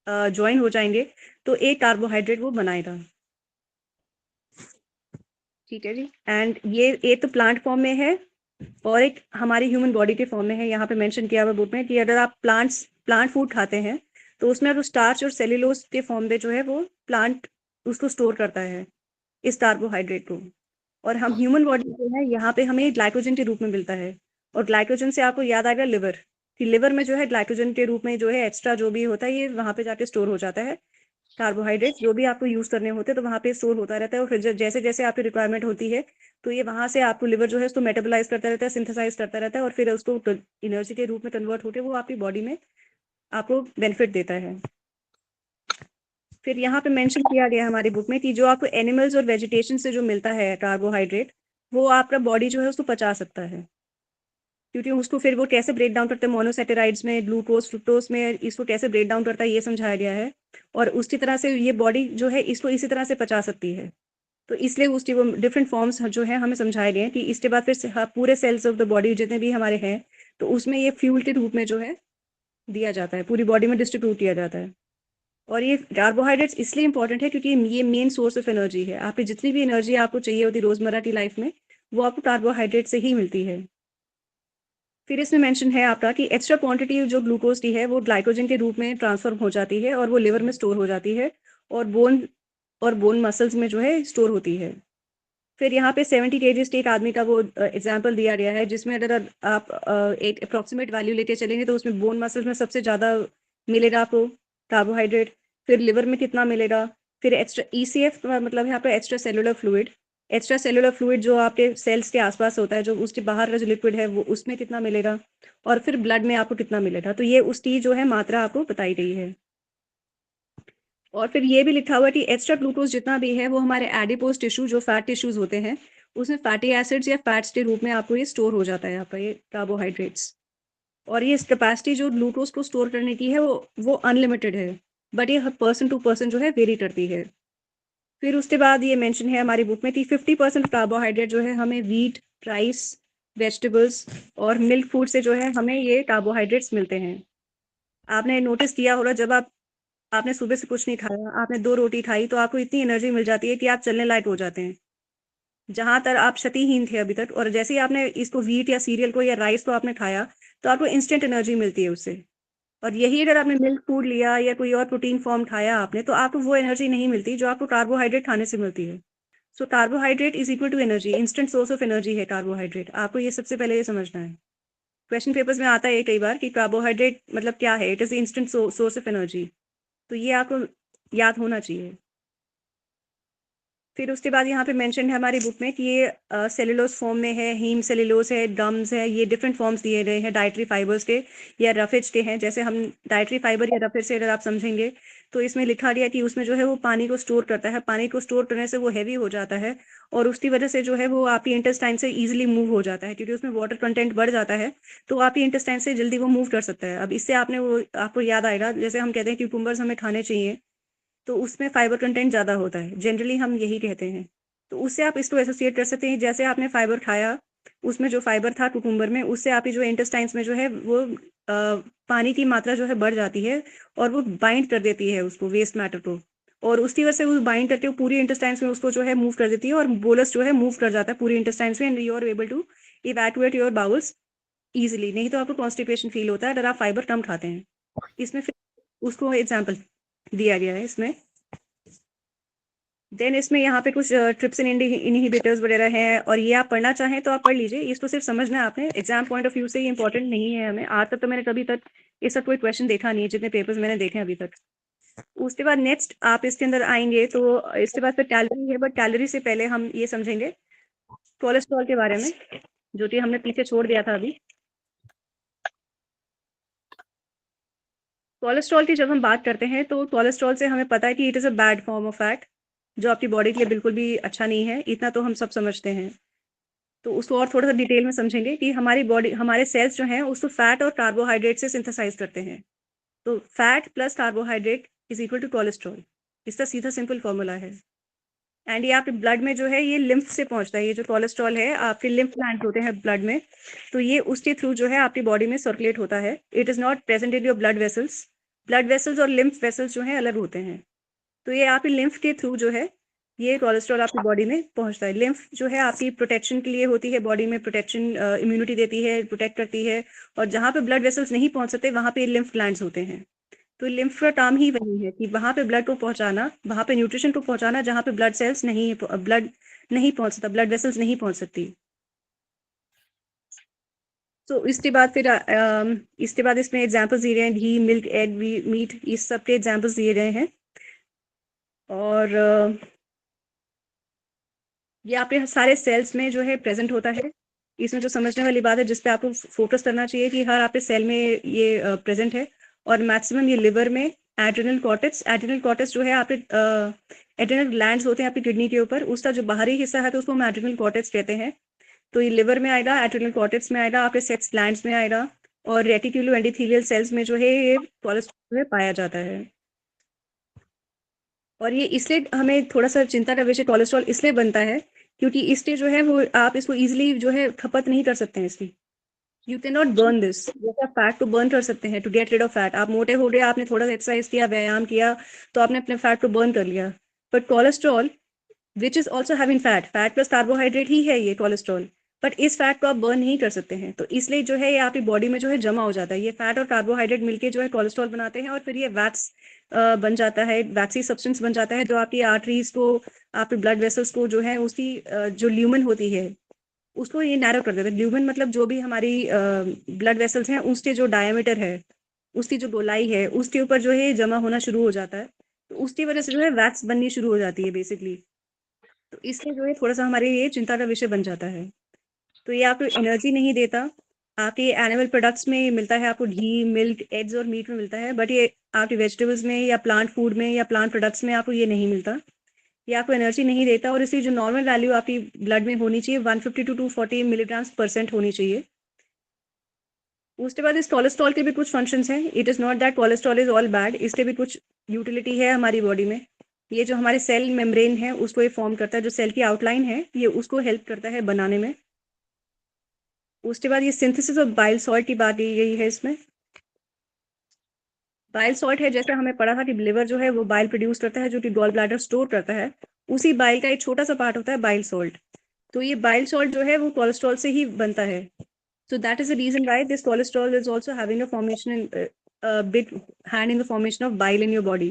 ज्वाइन हो जाएंगे तो एक कार्बोहाइड्रेट वो बनाएगा, ठीक है जी। एंड ये तो प्लांट फॉर्म में है और एक हमारी ह्यूमन बॉडी के फॉर्म में है। यहाँ पे मेंशन किया हुआ बुक में कि अगर आप प्लांट फूड खाते हैं तो उसमें जो स्टार्च और सेल्यूलोज के फॉर्म में जो है वो प्लांट उसको स्टोर करता है, इस कार्बोहाइड्रेट को। और हम ह्यूमन बॉडी जो है यहाँ पे हमें ग्लाइकोजन के रूप में मिलता है। और ग्लाइकोजन से आपको याद आएगा लिवर, कि लिवर में जो है ग्लाइकोजन के रूप में जो है एक्स्ट्रा जो भी होता है ये वहाँ पे जाके स्टोर हो जाता है। कार्बोहाइड्रेट जो भी आपको यूज करने होते हैं तो वहाँ पे स्टोर होता रहता है, और फिर जैसे जैसे आपकी रिक्वायरमेंट होती है तो ये वहाँ से आपको लिवर जो है उसको मेटाबोलाइज करता रहता है, सिंथेसाइज करता रहता है, और फिर उसको एनर्जी के रूप में कन्वर्ट होकर वो आपकी बॉडी में आपको बेनिफिट देता है। फिर यहाँ पे मेंशन किया गया हमारी बुक में कि जो आपको एनिमल्स और वेजिटेशन से जो मिलता है कार्बोहाइड्रेट, वो आपका बॉडी जो है उसको पचा सकता है, क्योंकि उसको फिर वो कैसे ब्रेक डाउन करते हैं मोनोसेटेराइड्स में, ग्लूकोज, फ्रुक्टोज में, इसको कैसे ब्रेक डाउन करता है ये समझाया गया है। और उसी तरह से ये बॉडी जो है इसको इसी तरह से पचा सकती है, तो इसलिए उसकी वो डिफरेंट फॉर्म्स जो है हमें समझाए गए हैं कि इसके बाद फिर पूरे सेल्स ऑफ द बॉडी जितने भी हमारे हैं तो उसमें ये फ्यूल के रूप में जो है दिया जाता है, पूरी बॉडी में डिस्ट्रीब्यूट किया जाता है। और ये कार्बोहाइड्रेट्स इसलिए इंपॉर्टेंट है क्योंकि ये मेन सोर्स ऑफ एनर्जी है। आपकी जितनी भी एनर्जी आपको चाहिए होती है रोजमर्रा की लाइफ में, वो आपको कार्बोहाइड्रेट से ही मिलती है। फिर इसमें मेंशन है आपका कि एक्स्ट्रा क्वांटिटी जो ग्लूकोज की है वो ग्लाइकोजन के रूप में ट्रांसफर हो जाती है और वो लिवर में स्टोर हो जाती है, और बोन मसल्स में जो है स्टोर होती है। फिर यहाँ पे 70 kg एक आदमी का वो एग्जाम्पल दिया गया है, जिसमें अगर आप एक अप्रोक्सीमेट वैल्यू लेके चलेंगे तो उसमें बोन मसल्स में सबसे ज़्यादा मिलेगा आपको कार्बोहाइड्रेट, फिर लिवर में कितना मिलेगा, फिर एक्स्ट्रा ECF का मतलब है आपका extra cellular fluid. Extra cellular fluid जो आपके सेल्स के आसपास होता है, जो उसके बाहर का जो लिक्विड है वो उसमें कितना मिलेगा, और फिर ब्लड में आपको कितना मिलेगा। तो ये उसकी जो है मात्रा आपको बताई गई है। और फिर ये भी लिखा हुआ है कि एक्स्ट्रा ग्लूकोज जितना भी है वो हमारे एडिपोज टिश्यू जो फैट टिश्यूज होते हैं उसमें फैटी एसिड्स या फैट्स के रूप में आपको ये स्टोर हो जाता है आपका ये कार्बोहाइड्रेट्स। और ये कैपेसिटी जो ग्लूकोज को स्टोर करने की है वो अनलिमिटेड है, बट ये पर्सन टू पर्सन जो है वेरी करती है। फिर उसके बाद ये मेंशन है हमारी बुक में कि 50% कार्बोहाइड्रेट जो है हमें व्हीट, राइस, वेजिटेबल्स और मिल्क फूड से जो है हमें ये कार्बोहाइड्रेट्स मिलते हैं। आपने नोटिस किया होगा जब आपने सुबह से कुछ नहीं खाया, आपने 2 रोटी खाई तो आपको इतनी एनर्जी मिल जाती है कि आप चलने लायक हो जाते हैं, जहां तक आप क्षतिहीन थे अभी तक। और जैसे ही आपने इसको व्हीट या सीरियल को या राइस को आपने खाया तो आपको इंस्टेंट एनर्जी मिलती है उससे। और यही अगर आपने मिल्क फूड लिया या कोई और प्रोटीन फॉर्म खाया आपने, तो आपको वो एनर्जी नहीं मिलती जो आपको कार्बोहाइड्रेट खाने से मिलती है। So carbohydrate is equal to energy, instant source of energy है कार्बोहाइड्रेट। आपको ये सबसे पहले ये समझना है। क्वेश्चन पेपर्स में आता है कई बार कि कार्बोहाइड्रेट मतलब क्या है, it is instant source of energy, तो ये आपको याद होना चाहिए। फिर उसके बाद यहाँ पे मेंशन है हमारी बुक में कि ये सेलुलोज फॉर्म में है, हीम सेलुलोज है, गम्स है, ये डिफरेंट फॉर्म्स दिए गए हैं डाइटरी फाइबर्स के या रफेज के हैं। जैसे हम डाइटरी फाइबर या रफेज से अगर आप समझेंगे तो इसमें लिखा गया कि उसमें जो है वो पानी को स्टोर करता है, पानी को स्टोर करने से वो हैवी हो जाता है और उसकी वजह से जो है वो आपकी इंटेस्टाइन से ईजिली मूव हो जाता है, क्योंकि उसमें वाटर कंटेंट बढ़ जाता है तो आपकी इंटेस्टाइन से जल्दी वो मूव कर सकता है। अब इससे आपने वो आपको याद आएगा, जैसे हम कहते हैं क्यूकुम्बर्स हमें खाने चाहिए तो उसमें फाइबर कंटेंट ज़्यादा होता है, जनरली हम यही कहते हैं। तो उससे आप इसको एसोसिएट कर सकते हैं, जैसे आपने फाइबर खाया, उसमें जो फाइबर था कुकुम्बर में, उससे आपकी जो इंटेस्टाइन्स में जो है वो पानी की मात्रा जो है बढ़ जाती है और वो बाइंड कर देती है उसको, वेस्ट मैटर को, और उसकी वजह से वो बाइंड करके वो पूरी इंटेस्टाइन्स में उसको जो है मूव कर देती है और बोलस जो है मूव कर जाता है पूरी इंटेस्टाइन्स में and you are able to evacuate your bowels easily. नहीं तो आपको कॉन्स्टिपेशन फील होता है अगर आप फाइबर कम खाते हैं। इसमें फिर उसको एग्जाम्पल दिया गया है इसमें। देन इसमें यहाँ पे कुछ ट्रिप्सिन इनहिबिटर्स वगैरह हैं और ये आप पढ़ना चाहें तो आप पढ़ लीजिए, इसको सिर्फ समझना है आपने, एग्जाम पॉइंट ऑफ व्यू से ये इंपॉर्टेंट नहीं है हमें। आज तक तो मैंने कभी तक इसका कोई क्वेश्चन देखा नहीं है जितने पेपर्स मैंने देखे हैं अभी तक। उसके बाद नेक्स्ट आप इसके अंदर आएंगे तो इसके बाद फिर कैलोरी है, बट कैलोरी से पहले हम ये समझेंगे कोलेस्ट्रॉल के बारे में, जो कि हमने पीछे छोड़ दिया था अभी। कोलेस्ट्रॉल की जब हम बात करते हैं तो कोलेस्ट्रॉल से हमें पता है कि it is a bad form of fat जो आपकी बॉडी के लिए बिल्कुल भी अच्छा नहीं है, इतना तो हम सब समझते हैं। तो उसको और थोड़ा सा डिटेल में समझेंगे कि हमारी बॉडी, हमारे सेल्स जो हैं उसको फैट और कार्बोहाइड्रेट से सिंथेसाइज करते हैं। तो fat plus carbohydrate is equal to cholesterol, इसका सीधा सिंपल फॉर्मूला है। एंड ये आपके ब्लड में जो है ये लिम्फ से पहुंचता है, ये जो कोलेस्ट्रॉल है आपके लिम्फ ग्लैंड होते हैं ब्लड में, तो ये उसके थ्रू जो है आपकी बॉडी में सर्कुलेट होता है। It is not present in your blood vessels. Blood vessels और लिम्फ वेसल्स जो हैं अलग होते हैं। तो ये आपकी लिम्फ के थ्रू जो है ये कोलेस्ट्रॉल आपकी बॉडी में पहुंचता है। लिम्फ जो है आपकी प्रोटेक्शन के लिए होती है, बॉडी में प्रोटेक्शन, इम्यूनिटी देती है, प्रोटेक्ट करती है, और जहाँ पे ब्लड वेसल्स नहीं पहुंच सकते वहाँ पे लिम्फ ग्लैंड्स होते हैं। तो लिम्फ का काम ही वही है कि वहाँ पे ब्लड को पहुंचाना, वहाँ पे न्यूट्रिशन को पहुंचाना जहाँ पे ब्लड सेल्स नहीं, ब्लड नहीं पहुंच सकता, ब्लड वेसल्स नहीं पहुंच सकती। तो इसके बाद फिर इसके बाद इसमें एग्जाम्पल्स दिए गए हैं, घी, मिल्क, एग, मीट, इस सब के एग्जाम्पल्स दिए गए हैं। और ये आपके सारे सेल्स में जो है प्रेजेंट होता है। इसमें जो समझने वाली बात है जिस पे आपको फोकस करना चाहिए कि हर आपके सेल में ये प्रेजेंट है, और मैक्सिमम ये लिवर में एड्रिनल कॉर्टेक्स जो है आपके एड्रिनल ग्लैंड्स होते हैं आपकी किडनी के ऊपर, उसका जो बाहरी हिस्सा है तो उसको हम एड्रिनल कॉर्टेक्स कहते हैं। तो ये लिवर में आएगा, एड्रिनल कॉर्टेक्स में आएगा, आपके सेक्स ग्लैंड्स में आएगा, और रेटिक्यूलो एंडोथेलियल सेल्स में जो है ये कोलेस्ट्रॉल में पाया जाता है। और ये इसलिए हमें थोड़ा सा चिंता का विषय कोलेस्ट्रॉल इसलिए बनता है क्योंकि इसके जो है वो आप इसको इजीली जो है खपत नहीं कर सकते हैं इसकी। You can not burn this, जैसे आप फैट को बर्न कर सकते हैं to get rid of fat. आप मोटे हो गए, आपने थोड़ा सा एक्सरसाइज किया, व्यायाम किया, तो आपने अपने फैट को बर्न कर लिया। But cholesterol which is also having fat plus carbohydrate ही है ये कोलेस्ट्रॉल, बट इस फैट को आप बर्न नहीं कर सकते हैं। तो इसलिए जो है ये आपकी बॉडी में जो है जमा हो जाता है, ये फैट और कार्बोहाइड्रेट मिलके जो है कोलेस्ट्रॉल बनाते हैं, और फिर ये वैट्स बन जाता है, वैक्सी सब्सटेंस बन जाता है जो आपकी आर्टरीज को, आपके ब्लड वेसल्स को जो है उसकी जो ल्यूमन होती है उसको ये नैरो कर देता है। ल्यूमन मतलब जो भी हमारी ब्लड वेसल्स हैं उसके जो डायमीटर है, उसकी जो गोलाई है, उसके ऊपर जो है जमा होना शुरू हो जाता है। तो उसकी वजह से जो है वैक्स बननी शुरू हो जाती है बेसिकली। तो इसलिए जो है थोड़ा सा हमारे ये चिंता का विषय बन जाता है। तो ये आपको एनर्जी नहीं देता। आपके एनिमल प्रोडक्ट्स में मिलता है, आपको घी, मिल्क, एग्स और मीट में मिलता है, बट ये आपके वेजिटेबल्स में या प्लांट फूड में या प्लांट प्रोडक्ट्स में आपको ये नहीं मिलता। ये आपको एनर्जी नहीं देता, और इसकी जो नॉर्मल वैल्यू आपकी ब्लड में होनी चाहिए 150 टू 240 मिलीग्राम % होनी चाहिए। उसके बाद इस कोलेस्ट्रॉल के भी कुछ फंक्शंस हैं। It is not that cholesterol is all bad, इसके भी कुछ यूटिलिटी है हमारी बॉडी में। ये जो हमारे सेल मेम्ब्रेन है उसको ये फॉर्म करता है, जो सेल की आउटलाइन है ये उसको हेल्प करता है बनाने में। उसके बाद ये सिंथेसिस ऑफ बाइल सॉल्ट की बात की गई है इसमें। बाइल सॉल्ट है, जैसे हमें पढ़ा था कि लिवर जो है वो बाइल प्रोड्यूस करता है जो कि गॉल ब्लैडर स्टोर करता है, उसी बाइल का एक छोटा सा पार्ट होता है बाइल सॉल्ट। तो ये बाइल सॉल्ट जो है वो कोलेस्ट्रॉल से ही बनता है। So that is the reason why this cholesterol is also having a formation in big hand in the formation of bile in your body.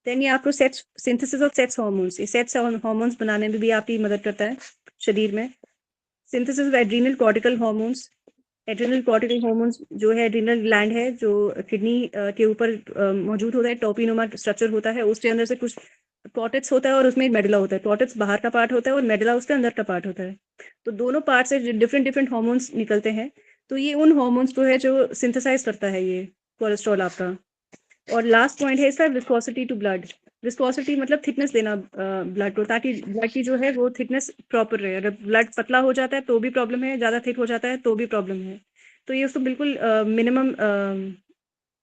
Then ये आपको sex, synthesis of sex hormones, ये sex hormones बनाने में भी आपकी मदद करता है शरीर में। Synthesis of adrenal cortical hormones, adrenal cortical hormones जो है एड्रीनल ग्लैंड है जो किडनी के ऊपर मौजूद होता है, टोपिनोमा स्ट्रक्चर होता है, उसके अंदर से कुछ कॉर्टेक्स होता है और उसमें मेडुला होता है। कॉर्टेक्स बाहर का पार्ट होता है और मेडुला उसके अंदर का पार्ट होता है। तो दोनों पार्ट से डिफरेंट डिफरेंट हार्मोन्स निकलते हैं। तो ये उन हार्मोन्स को है जो सिंथेसाइज करता है ये कोलेस्ट्रॉल आपका। और लास्ट पॉइंट है इसका विस्कोसिटी टू ब्लड। विस्कोसिटी मतलब थिकनेस देना ब्लड को, ताकि ब्लड की जो है वो थिकनेस प्रॉपर रहे। अगर ब्लड पतला हो जाता है तो भी प्रॉब्लम है, ज़्यादा थिक हो जाता है तो भी प्रॉब्लम है। तो ये उसको बिल्कुल मिनिमम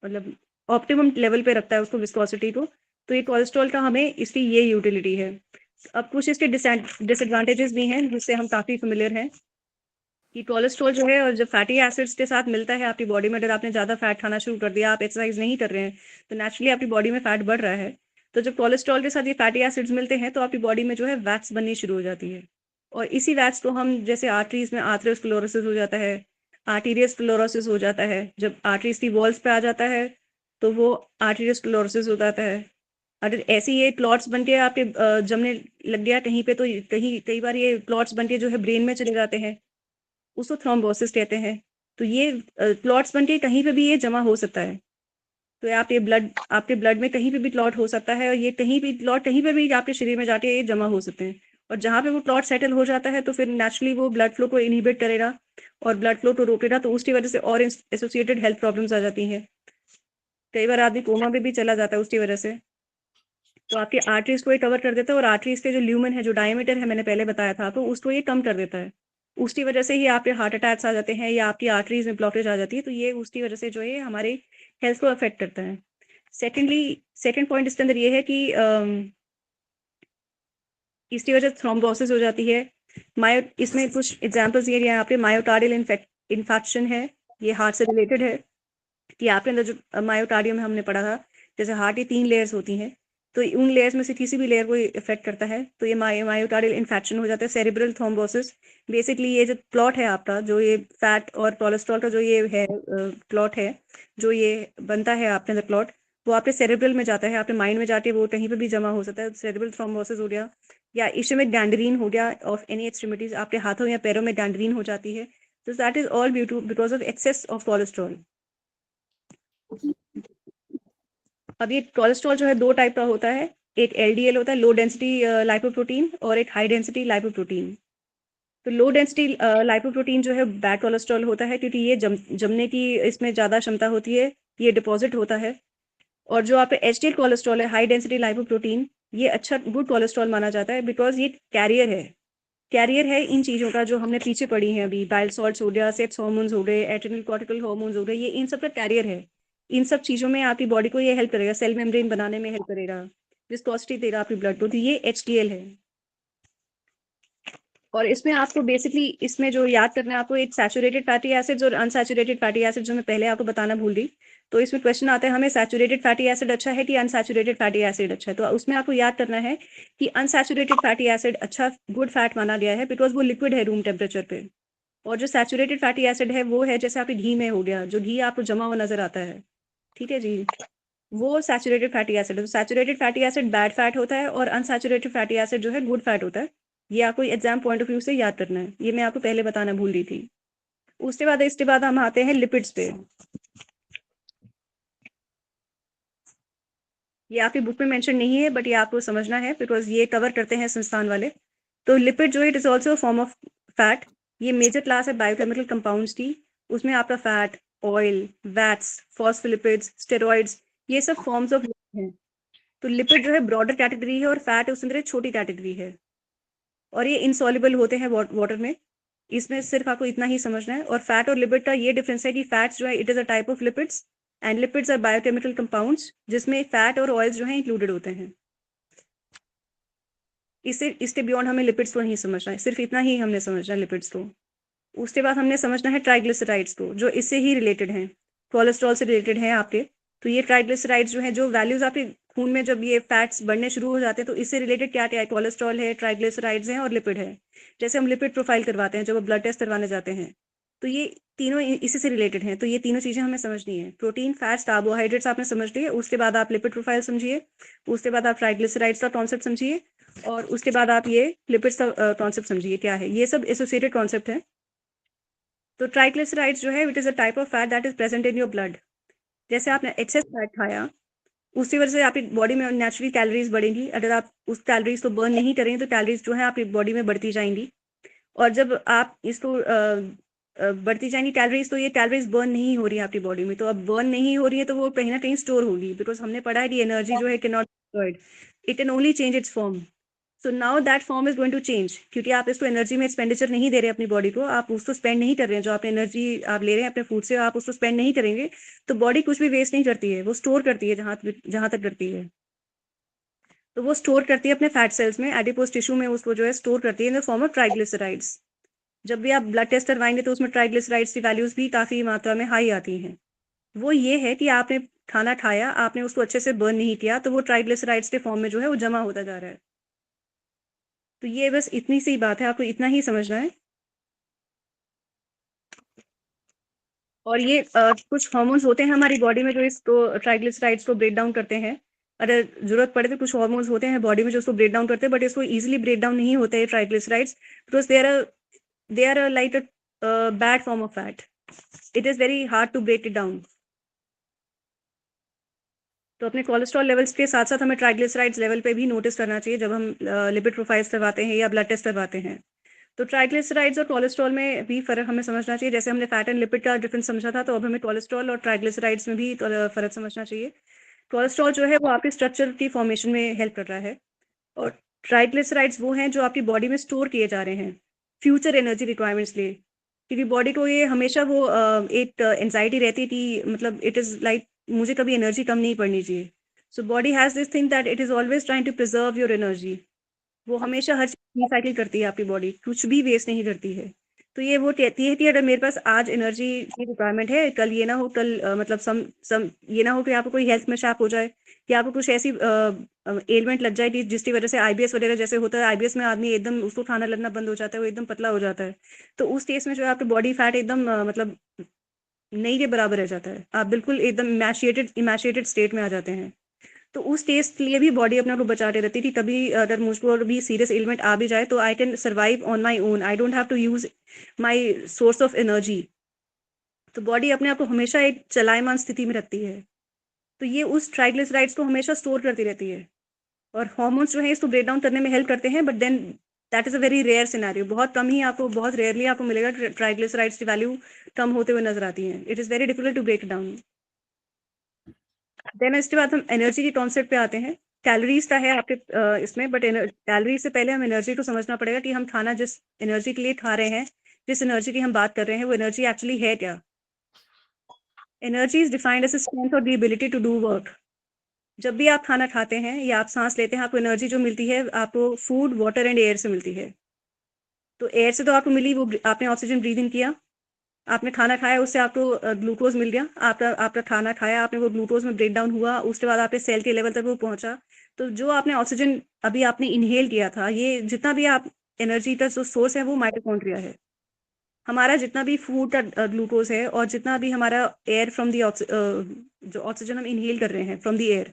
मतलब ऑप्टिमम लेवल पे रखता है उसको, विस्कोसिटी को। तो ये कोलेस्ट्रॉल का हमें इसकी ये यूटिलिटी है। अब कुछ इसके डिसएडवांटेजेस भी हैं जिससे हम काफ़ी फेमिलियर हैं कि कोलेस्ट्रॉल जो है और जब फैटी एसिड्स के साथ मिलता है आपकी बॉडी में, अगर आपने ज़्यादा फैट खाना शुरू कर दिया, आप एक्सरसाइज नहीं कर रहे हैं, तो नेचुरली आपकी बॉडी में फैट बढ़ रहा है। तो जब कोलेस्ट्रॉल के साथ ये फैटी एसिड्स मिलते हैं तो आपकी बॉडी में जो है वैट्स बननी शुरू हो जाती है। और इसी वैट्स को हम जैसे आर्टरीज में आर्थरोस्क्लेरोसिस हो जाता है, आर्टीरियस्क्लेरोसिस हो जाता है। जब आर्टरीज की वॉल्स पे आ जाता है तो वो आर्टीरियस्क्लेरोसिस हो जाता है। अगर ऐसे ये क्लॉट्स बन के आपके जमने लग गया कहीं पे, तो कई बार ये क्लॉट्स बन के जो है ब्रेन में चले जाते हैं, उसको थ्रोम्बोसिस कहते हैं। तो ये क्लॉट्स बन के कहीं पे भी ये जमा हो सकता है। तो आप ये आपके ब्लड में कहीं पे भी क्लॉट हो सकता है और ये कहीं भी क्लॉट कहीं पे भी आपके शरीर में जाके ये जमा हो सकते हैं। और जहाँ पे वो क्लॉट सेटल हो जाता है तो फिर नेचुरली वो ब्लड फ्लो को इनहिबिट करेगा और ब्लड फ्लो को रोकेगा, तो उसकी वजह से और एसोसिएटेड हेल्थ प्रॉब्लम्स आ जाती हैं। कई बार आदमी कोमा में भी चला जाता है उसकी वजह से। तो आपकी आर्टरीज को ये कवर कर देता है और आर्टरीज के जो ल्यूमन है, जो डायमीटर है, मैंने पहले बताया था, तो उसको ये कम कर देता है। उसकी वजह से ही आपके हार्ट अटैक्स आ जाते हैं या आपकी आर्टरीज में ब्लॉकेज आ जाती है। तो ये उसकी वजह से जो है हमारे हेल्थ को अफेक्ट करता है। सेकेंड पॉइंट इसके अंदर ये है कि इसकी वजह से थ्रोम्बोसिस हो जाती है। इसमें कुछ एग्जाम्पल्स ये यहाँ पे मायोकार्डियल इन्फेक्शन है, ये हार्ट से रिलेटेड है कि आपके अंदर जो मायोकार्डियम में हमने पढ़ा था, जैसे हार्ट की 3 लेयर्स होती हैं, तो उन लेयर्स में से किसी भी लेयर को इफेक्ट करता है तो ये मायोकार्डियल इन्फेक्शन हो जाता है। सेरेब्रल थ्रोम्बोसिस, बेसिकली ये जो क्लॉट है आपका, जो ये फैट और कोलेस्ट्रॉल का जो ये है क्लॉट है, जो ये बनता है आपके अंदर क्लॉट, वो आपके सेरेब्रल में जाता है, आपके माइंड में जाके वो कहीं पे भी जमा हो सकता है। सेरेब्रल थ्रोम्बोसिस हो गया, या इश्यमिक गैंग्रीन हो गया ऑफ एनी एक्सट्रीमिटीज, आपके हाथों या पैरों में गैंग्रीन हो जाती है। तो that is all because of excess of cholesterol. अब ये कोलेस्ट्रॉल जो है 2 टाइप का होता है। एक एलडीएल होता है, लो डेंसिटी लाइपोप्रोटीन, और एक हाई डेंसिटी लाइपोप्रोटीन। तो लो डेंसिटी लाइपोप्रोटीन जो है बैड कोलेस्ट्रॉल होता है, क्योंकि ये जमने की इसमें ज़्यादा क्षमता होती है, ये डिपॉजिट होता है। और जो आप एचडीएल कोलेस्ट्रॉल है, हाई डेंसिटी लाइपोप्रोटीन, ये अच्छा गुड कोलेस्ट्रॉल माना जाता है, बिकॉज ये कैरियर है इन चीज़ों का जो हमने पीछे पढ़ी हैं अभी। बाइल सॉल्ट्स हो गया, सेक्स हार्मोन्स हो गए, एड्रेनल कॉर्टिकल हार्मोन्स हो गए, ये इन सब का कैरियर है। इन सब चीज़ों में आपकी बॉडी को ये हेल्प करेगा, सेल मेम्ब्रेन बनाने में हेल्प करेगा, विस्कोसिटी देगा आपकी ब्लड को। तो ये एचडीएल है। और इसमें आपको बेसिकली इसमें जो याद करना है आपको, एक सैचुरेटेड फैटी एसिड्स और अनसैचुरेटेड फैटी एसिड्स, जो मैं पहले आपको बताना भूल गई। तो इसमें क्वेश्चन आता है हमें, सैचुरेटेड फैटी एसिड अच्छा है कि अनसैचुरेटेड फैटी एसिड अच्छा है। तो उसमें आपको याद करना है कि अनसैचुरेटेड फैटी एसिड अच्छा गुड फैट माना गया है, बिकॉज वो लिक्विड है रूम टेम्परेचर पे। और जो सैचुरेटेड फैटी एसिड है वो है जैसे आपके घी में हो गया, जो घी आपको जमा हुआ नजर आता है, ठीक है जी, वो सैचुरेटेड फैटी एसिड है। तो saturated fatty acid bad fat होता है और अनसैचुरेटेड फैटी एसिड जो है गुड फैट होता है। ये आपको एग्जाम पॉइंट ऑफ व्यू से याद करना है, ये मैं आपको पहले बताना भूल रही थी। इसके बाद हम आते हैं लिपिड्स पे। ये आपकी बुक में मेंशन नहीं है, बट ये आपको समझना है बिकॉज ये कवर करते हैं संस्थान वाले। तो लिपिड जो है, it is also form of fat. ये मेजर क्लास है बायोकेमिकल कंपाउंड्स की। उसमें आपका fat, oil, watts, phospholipids, steroids, ये सब फॉर्म्स ऑफ लिपिड हैं। तो लिपिड जो है ब्रॉडर कैटेगरी है और फैट उसके अंदर एक छोटी कैटेगरी है, और ये इनसॉल्युबल होते हैं वाटर में। इसमें सिर्फ आपको इतना ही समझना है। और फैट और लिपिड का ये डिफरेंस है कि फैट्स जो है it is a type of lipids, and lipids are biochemical compounds, जिसमें फैट और ऑयल्स जो है इंक्लूडेड होते हैं। इसके बियॉन्ड हमें लिपिड्स को नहीं समझना है, सिर्फ इतना ही हमने समझना है लिपिड्स को। उसके बाद हमने समझना है ट्राइग्लिसराइड्स को, जो इससे ही रिलेटेड हैं, कोलेस्ट्रॉल से रिलेटेड हैं आपके। तो ये ट्राइग्लिसराइड्स जो है, जो वैल्यूज आपके खून में जब ये फैट्स बढ़ने शुरू हो जाते हैं, तो इससे रिलेटेड क्या क्या है, कोलेस्ट्रॉल है, ट्राइग्लिसराइड्स हैं और लिपिड है। जैसे हम लिपिड प्रोफाइल करवाते हैं जब वो ब्लड टेस्ट करवाने जाते हैं, तो ये तीनों इसी से रिलेटेड हैं। तो ये तीनों चीजें हमें समझनी है। प्रोटीन, फैट्स, कार्बोहाइड्रेट्स आपने समझ लिए, उसके बाद आप लिपिड प्रोफाइल समझिए, उसके बाद आप ट्राइग्लिसराइड्स का कॉन्सेप्ट समझिए, और उसके बाद आप ये लिपिड्स का कॉन्सेप्ट समझिए क्या है। ये सब एसोसिएटेड कॉन्सेप्ट है। तो ट्राइग्लिसराइड्स जो है, it is a type of fat that is present in your blood. जैसे आपने एक्सेस फैट खाया उसकी वजह से आपकी बॉडी में नेचुरली कैलोरीज बढ़ेंगी। अगर आप उस कैलोरीज को बर्न नहीं करेंगे तो कैलोरीज जो है आपकी बॉडी में बढ़ती जाएंगी, और जब आप इसको बढ़ती जाएंगी कैलोरीज, तो ये कैलोरीज बर्न नहीं हो रही है आपकी बॉडी में, तो अब बर्न नहीं हो रही है तो वो कहीं ना कहीं स्टोर होगी, बिकॉज हमने पढ़ा है कि एनर्जी जो है can not destroyed, it can only change its form. So now that form is going to change, क्योंकि आप इसको एनर्जी में एक्सपेंडिचर नहीं दे रहे अपनी बॉडी को, आप उसको स्पेंड नहीं कर रहे हैं, जो आप एनर्जी आप ले रहे हैं अपने फूड से आप उसको स्पेंड नहीं करेंगे, तो बॉडी कुछ भी वेस्ट नहीं करती है, वो स्टोर करती है जहां तक करती है। तो वो स्टोर करती है अपने फैट सेल्स में, एडिपोज टिश्यू में उसको जो है स्टोर करती है in the form of triglycerides. जब भी आप ब्लड टेस्ट करवाएंगे तो उसमें ट्राइग्लिसराइड्स की वैल्यूज भी काफी मात्रा में हाई आती हैं। वो ये है कि आपने खाना खाया, आपने उसको अच्छे से बर्न नहीं किया, तो वो ट्राइग्लिसराइड्स के फॉर्म में जो है वो जमा होता जा रहा है। तो ये बस इतनी सी बात है, आपको इतना ही समझना है। और ये कुछ हार्मोन्स होते हैं हमारी बॉडी में जो इसको ट्राइग्लिसराइड्स को ब्रेक डाउन करते हैं। अगर जरूरत पड़े तो कुछ हार्मोन्स होते हैं बॉडी में जो इसको ब्रेक डाउन करते हैं, बट इसको इजीली ब्रेक डाउन नहीं होते हैं triglycerides, because they are like a bad form of fat, it is very hard to break it down. तो अपने कोलेस्ट्रॉल लेवल्स के साथ साथ हमें ट्राइग्लिसराइड्स लेवल पे भी नोटिस करना चाहिए जब हम लिपिड प्रोफाइल्स करवाते हैं या ब्लड टेस्ट करवाते हैं। तो ट्राइग्लिसराइड्स और कोलेस्ट्रॉल में भी फर्क हमें समझना चाहिए, जैसे हमने फैट एंड लिपिड का डिफरेंस समझा था, तो अब हमें कोलेस्ट्रॉल और ट्राइग्लिसराइड्स में भी फर्क समझना चाहिए। कोलेस्ट्रॉल जो है वो आपके स्ट्रक्चर की फॉर्मेशन में हेल्प कर रहा है, और ट्राइग्लिसराइड्स वो हैं जो आपकी बॉडी में स्टोर किए जा रहे हैं फ्यूचर एनर्जी रिक्वायरमेंट्स लिए, क्योंकि बॉडी को ये हमेशा वो एक एंजाइटी रहती है कि मतलब इट इज लाइक मुझे कभी एनर्जी कम नहीं पड़नी चाहिए। So body has this thing that it is always trying to preserve your energy, वो हमेशा हर चीज रिसाइकिल करती है, आपकी बॉडी कुछ भी वेस्ट नहीं करती है। तो ये वो कहती है कि अगर मेरे पास आज एनर्जी की रिक्वायरमेंट है, कल ये ना हो, कल मतलब सम ये ना हो कि आपको कोई हेल्थ में शैप हो जाए, कि आपको कुछ ऐसी एलिमेंट लग जाए कि जिसकी वजह से आईबीएस वगैरह जैसे होता है, आईबीएस में आदमी एकदम उसको खाना लगना बंद हो जाता है, वो एकदम पतला हो जाता है, तो उस केस में जो है आपका बॉडी फैट एकदम मतलब नहीं के बराबर रह जाता है, आप बिल्कुल एकदम इमैशिएटेड स्टेट में आ जाते हैं। तो उस टेस्ट के लिए भी बॉडी अपने आप को बचाते रहती थी, कभी अगर मुझको भी सीरियस एलिमेंट आ भी जाए तो I can survive on my own, I don't have to use my source of energy. तो बॉडी अपने आप को हमेशा एक चलायमान स्थिति में रखती है, तो ये उस ट्राइग्लिसराइड्स को हमेशा स्टोर करती रहती है, और हार्मोन्स जो है इसको ब्रेक डाउन करने में हेल्प करते हैं, but then that is a very rare scenario, बहुत कम ही आपको, बहुत रेयरली आपको मिलेगा ट्राइग्लिसराइड्स की वैल्यू कम होते हुए नजर आती है, it is very difficult to break down. Then इसके बाद हम एनर्जी के कॉन्सेप्ट पे आते हैं। कैलोरीज का है आपके इसमें, बट कैलोरीज से पहले हम एनर्जी को समझना पड़ेगा कि हम खाना जिस एनर्जी के लिए खा रहे हैं, जिस एनर्जी की हम बात कर रहे हैं, वो एनर्जी एक्चुअली है क्या। Energy is defined as strength or the ability to do work. जब भी आप खाना खाते हैं या आप सांस लेते हैं, आपको एनर्जी जो मिलती है आपको फूड, वाटर एंड एयर से मिलती है। तो एयर से तो आपको मिली, वो आपने ऑक्सीजन ब्रीद इन किया, आपने खाना खाया, उससे आपको ग्लूकोज मिल गया, आपका आपका खाना खाया आपने, वो ग्लूकोज में ब्रेक डाउन हुआ, उसके बाद आपके सेल के लेवल तक वो पहुंचा। तो जो आपने ऑक्सीजन अभी आपने इनहेल किया था, ये जितना भी आप एनर्जी का जो सोर्स है वो माइटोकॉन्ड्रिया है। हमारा जितना भी फूड का ग्लूकोज है और जितना भी हमारा एयर फ्रॉम दी जो ऑक्सीजन हम इनहेल कर रहे हैं from the air,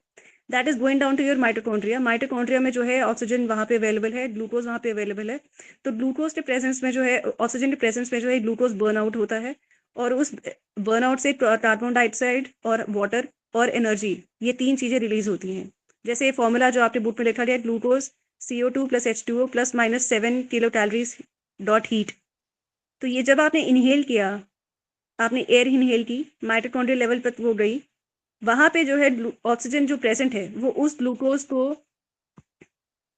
that is going down to your mitochondria. Mitochondria में जो है ऑक्सीजन वहाँ पे अवेलेबल है, ग्लूकोज वहाँ पे अवेलेबल है। तो ग्लूकोज के प्रेजेंस में जो है, ऑक्सीजन के प्रेजेंस में जो है ग्लूकोज बर्न आउट होता है, और उस बर्न आउट से कार्बन डाइऑक्साइड और वाटर और एनर्जी, ये तीन चीजें रिलीज होती हैं। जैसे ये फॉर्मूला जो आपके बुक में लिखा गया, glucose CO2 + H2O + -7 kilo calories dot heat. तो ये जब आपने इनहेल किया, आपने एयर इनहेल की, माइटोकॉन्ड्रियल लेवल पर वो गई, वहां पे जो है ऑक्सीजन जो प्रेजेंट है वो उस ग्लूकोज को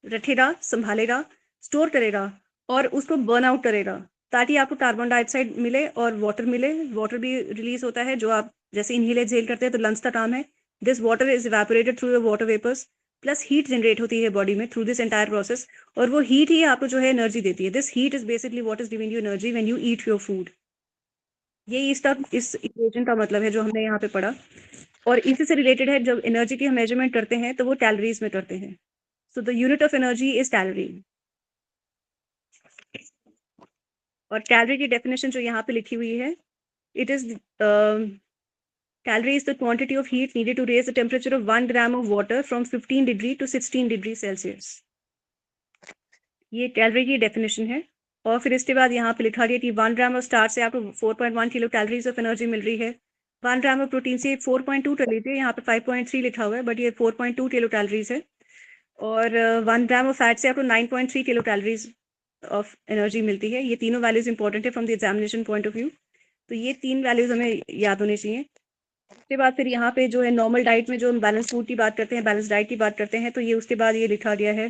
रखेगा, संभालेगा, स्टोर करेगा और उसको बर्न आउट करेगा, ताकि आपको कार्बन डाइऑक्साइड मिले और वाटर मिले। वाटर भी रिलीज होता है, जो आप जैसे इनहेल एक्सहेल करते हैं तो लंग्स का काम है। This water is evaporated through your water vapours, plus heat generate होती है बॉडी में थ्रू दिस एंटायर प्रोसेस, और वो हीट ही आपको जो है एनर्जी देती है। This heat is basically what is giving you energy when you eat your food. ये इसका इस इक्वेशन का मतलब है जो हमने यहाँ पे पढ़ा, और इसी से रिलेटेड है। जब एनर्जी की हम मेजरमेंट करते हैं तो वो कैलोरीज में करते हैं। So the unit of energy is calorie. और कैलोरी की डेफिनेशन जो यहाँ पे लिखी हुई है, it is calorie is the quantity of heat needed to raise the temperature of 1 gram of water from 15 degree to 16 degree Celsius. ये calorie की डेफिनेशन है। और फिर इसके बाद यहाँ पे लिखा गया कि 1 ग्राम ऑफ स्टार्च से आपको 4.1 किलो कैलोरीज ऑफ एनर्जी मिल रही है, 1 ग्राम ऑफ प्रोटीन से 4.2 कैलोरी है, यहाँ पे 5.3 लिखा हुआ है, बट ये 4.2 किलो कैलोरीज है। और 1 ग्राम ऑफ फैट से आपको 9.3 किलो कैलोरीज ऑफ एनर्जी मिलती है। ये तीनों वैल्यूज इंपॉर्टेंट है from the examination point of view. तो ये 3 वैल्यूज हमें याद होने चाहिए। उसके बाद फिर यहाँ पे जो है नॉर्मल डाइट में जो हम बैलेंस फूड की बात करते हैं, बैलेंस डाइट की बात करते हैं, तो ये उसके बाद ये लिखा गया है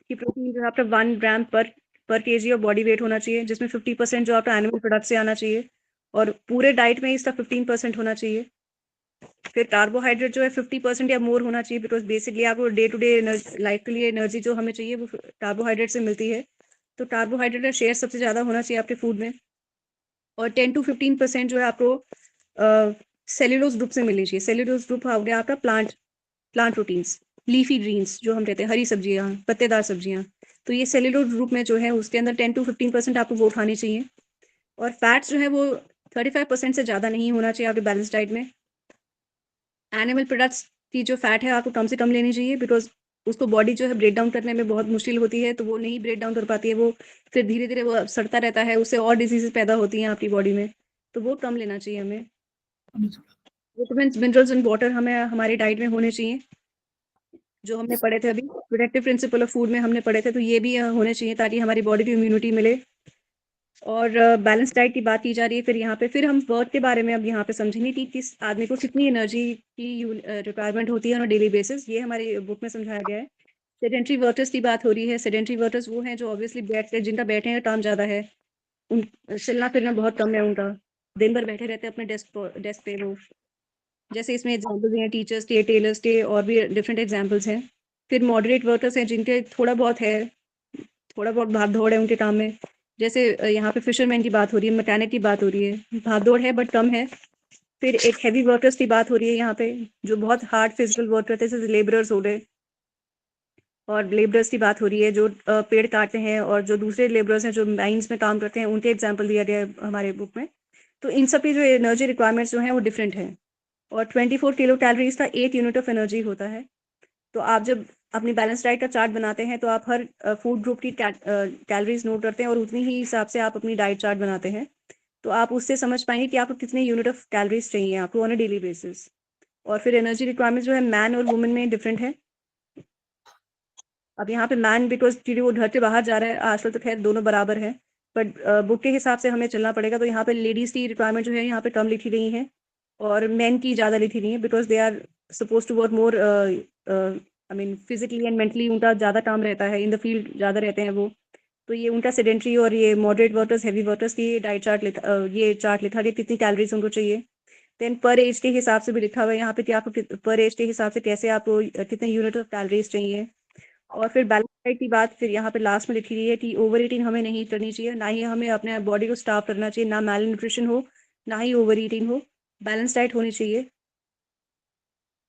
कि प्रोटीन जो है आपका 1 ग्राम पर केजी ऑफ बॉडी वेट होना चाहिए, जिसमें 50% जो आपका एनिमल प्रोडक्ट से आना चाहिए और पूरे डाइट में इसका 15% होना चाहिए। फिर कार्बोहाइड्रेट जो है 50% या मोर होना चाहिए, बिकॉज बेसिकली आपको डे टू डे लाइफ के लिए एनर्जी जो हमें चाहिए वो कार्बोहाइड्रेट से मिलती है। तो कार्बोहाइड्रेट का शेयर सबसे ज़्यादा होना चाहिए आपके फूड में। और 10 to 15% जो है आपको सेल्यूलोज ग्रुप से मिलनी चाहिए। सेल्यूलोज ग्रुप हो गया आपका प्लांट प्रोटीन्स, लीफी ग्रीन्स जो हम कहते हैं, हरी सब्जियां, पत्तेदार सब्जियां। तो ये सेल्यूलोज ग्रुप में जो है उसके अंदर 10 to 15% आपको वो उठानी चाहिए। और फैट्स जो है वो 35% से ज़्यादा नहीं होना चाहिए आपके बैलेंस डाइट में। एनिमल प्रोडक्ट्स की जो फैट है आपको कम से कम लेनी चाहिए, बिकॉज उसको बॉडी जो है ब्रेक डाउन करने में बहुत मुश्किल होती है, तो वो नहीं ब्रेक डाउन कर पाती है, वो फिर धीरे धीरे वो सड़ता रहता है, उससे और डिजीजेस पैदा होती हैं आपकी बॉडी में, तो वो कम लेना चाहिए हमें। विटामिन, मिनरल्स एंड वाटर हमें हमारी डाइट में होने चाहिए, जो हमने पढ़े थे अभी प्रोटेक्टिव प्रिंसिपल ऑफ फूड में हमने पढ़े थे, तो ये भी होने चाहिए ताकि हमारी बॉडी को इम्यूनिटी मिले। और बैलेंस डाइट की बात की जा रही है। फिर यहाँ पे फिर हम वर्क के बारे में अब यहाँ पे समझेंगे कि किस आदमी को कितनी एनर्जी की रिक्वायरमेंट होती है ऑन डेली बेसिस, ये हमारी बुक में समझाया गया है। सेडेंट्री वर्कर्स की बात हो रही है। सेडेंट्री वर्कर्स वो हैं जो ऑब्वियसली बैठते, जिनका बैठने का काम ज़्यादा है, उन चलना फिरना बहुत कम है उनका, दिन भर बैठे रहते हैं अपने डेस्क पे वो। जैसे इसमें एग्जाम्पल्स हैं टीचर्स के, टेलर्स के, और भी डिफरेंट एग्जाम्पल्स हैं। फिर मॉडरेट वर्कर्स हैं जिनके थोड़ा बहुत भाग दौड़ है उनके काम में। जैसे यहाँ पे फिशरमैन की बात हो रही है, मैकेनिक की बात हो रही है, भाग दौड़ है बट कम है। फिर एक हैवी वर्कर्स की बात हो रही है यहाँ पे, जो बहुत हार्ड फिजिकल वर्क करते हैं, जैसे लेबरर्स हो गए। और लेबरर्स की बात हो रही है जो पेड़ काटते हैं, और जो दूसरे लेबरर्स हैं जो माइंस में काम करते हैं, उनके एग्जाम्पल दिया गया है हमारे बुक में। तो इन सब की जो एनर्जी रिक्वायरमेंट्स जो हैं वो डिफरेंट हैं। और 24 किलो कैलोरीज का 1 यूनिट ऑफ एनर्जी होता है। तो आप जब अपनी बैलेंस डाइट का चार्ट बनाते हैं तो आप हर फूड ग्रुप की कैलोरीज नोट करते हैं और उतनी ही हिसाब से आप अपनी डाइट चार्ट बनाते हैं। तो आप उससे समझ पाएंगे कि आपको कितने यूनिट ऑफ कैलोरीज चाहिए आपको ऑन अ डेली बेसिस। और फिर एनर्जी रिक्वायरमेंट जो है मैन और वुमेन में डिफरेंट है। अब यहाँ पे मैन बिकॉज क्योंकि वो घर के बाहर जा रहा है, आजकल तो खैर दोनों बराबर हैं, बट बुक के हिसाब से हमें चलना पड़ेगा। तो यहाँ पे लेडीज़ की रिक्वायरमेंट जो है यहाँ पे कम लिखी गई है और मेन की ज़्यादा लिखी गई है, because they are suppose to work more, I mean physically and mentally उनका ज़्यादा काम रहता है, इन द फील्ड ज़्यादा रहते हैं वो। तो ये उनका सेडेंट्री और ये मॉडरेट वर्कर्स, हैवी वर्कर्स की डाइट चार्ट ये चार्ट लिखा गया कितनी कैलोरीज उनको चाहिए। देन पर एज के हिसाब से भी लिखा हुआ है यहाँ पे कि आपको पर एज के हिसाब से कैसे आपको कितने यूनिट ऑफ कैलोरीज चाहिए। और फिर बैलेंस डाइट की बात फिर यहाँ पे लास्ट में लिखी गई है कि ओवर ईटिंग हमें नहीं करनी चाहिए, ना ही हमें अपने बॉडी को स्टार्व करना चाहिए, ना मैल न्यूट्रिशन हो, ना ही ओवर ईटिंग हो, बैलेंस डाइट होनी चाहिए।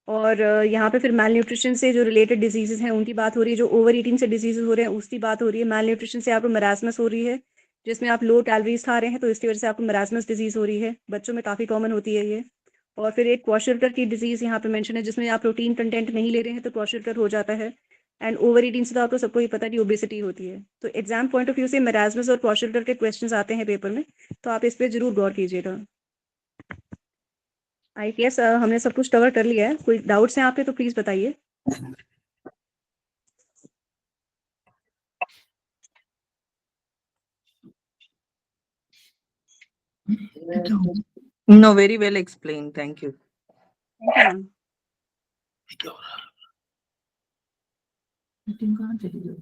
और यहाँ पे फिर मैल न्यूट्रिशन से जो रिलेटेड डिजीजेज हैं उनकी बात हो रही है, जो ओवर ईटिंग से डिजीजेज हो रहे हैं उसकी बात हो रही है। मैल न्यूट्रिशन से आपको मरासमस हो रही है, जिसमें आप लो कैलोरीज खा रहे हैं, तो इसकी वजह से आपको मरासमस डिजीज हो रही है, बच्चों में काफ़ी कॉमन होती है ये। और फिर एक क्वाशरकर की डिजीज यहाँ पे मेंशन है, जिसमें आप प्रोटीन कंटेंट नहीं ले रहे हैं तो क्वाशरकर हो जाता है। एंड ओवर ईटिंग से तो आपको सबको ही पता है कि ओबेसिटी होती है। तो एग्जाम पॉइंट ऑफ व्यू से मरासमस और क्वाशरकर के क्वेश्चंस आते हैं पेपर में, तो आप इस पर जरूर गौर कीजिएगा। आई गेस हमने सब कुछ कवर कर लिया है। कोई डाउट्स हैं आपके तो प्लीज बताइए। No, very well explained. Thank you. Thank you ma'am. क्या हो रहा है? मीटिंग कहाँ चली गई?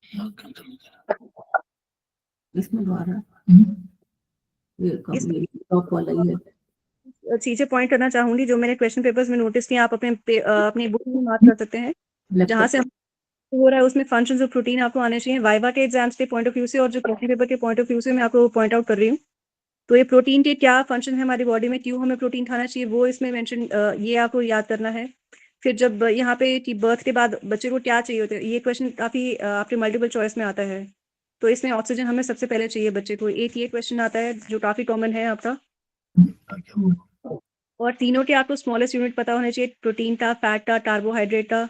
यहाँ कैंसिल हो गया। इसमें द्वारा इस- ये टॉप वाला ही है। चीजें पॉइंट करना चाहूंगी जो मैंने क्वेश्चन पेपर्स में नोटिस किया, आप अपनी बुक में मार्क कर सकते हैं। जहां से हो रहा है उसमें फंक्शंस ऑफ प्रोटीन आपको आने चाहिए वाइवा के एग्जाम्स के पॉइंट ऑफ व्यू से, और जो क्वेश्चन पेपर के पॉइंट ऑफ व्यू से मैं आपको पॉइंट आउट कर रही हूँ। तो ये प्रोटीन के क्या फंक्शन है हमारी बॉडी में, क्यों हमें प्रोटीन खाना चाहिए, वो इसमें मेंशन, ये आपको याद करना है। फिर जब यहाँ पे कि बर्थ के बाद बच्चे को क्या चाहिए होता है, ये क्वेश्चन काफी आपके मल्टीपल चॉइस में आता है। तो इसमें ऑक्सीजन हमें सबसे पहले चाहिए बच्चे को, एक ये क्वेश्चन आता है जो काफी कॉमन है आपका। क्या हुआ? और तीनों के आपको स्मॉलेस्ट यूनिट पता होने चाहिए, प्रोटीन का, फैट का, कार्बोहाइड्रेट का।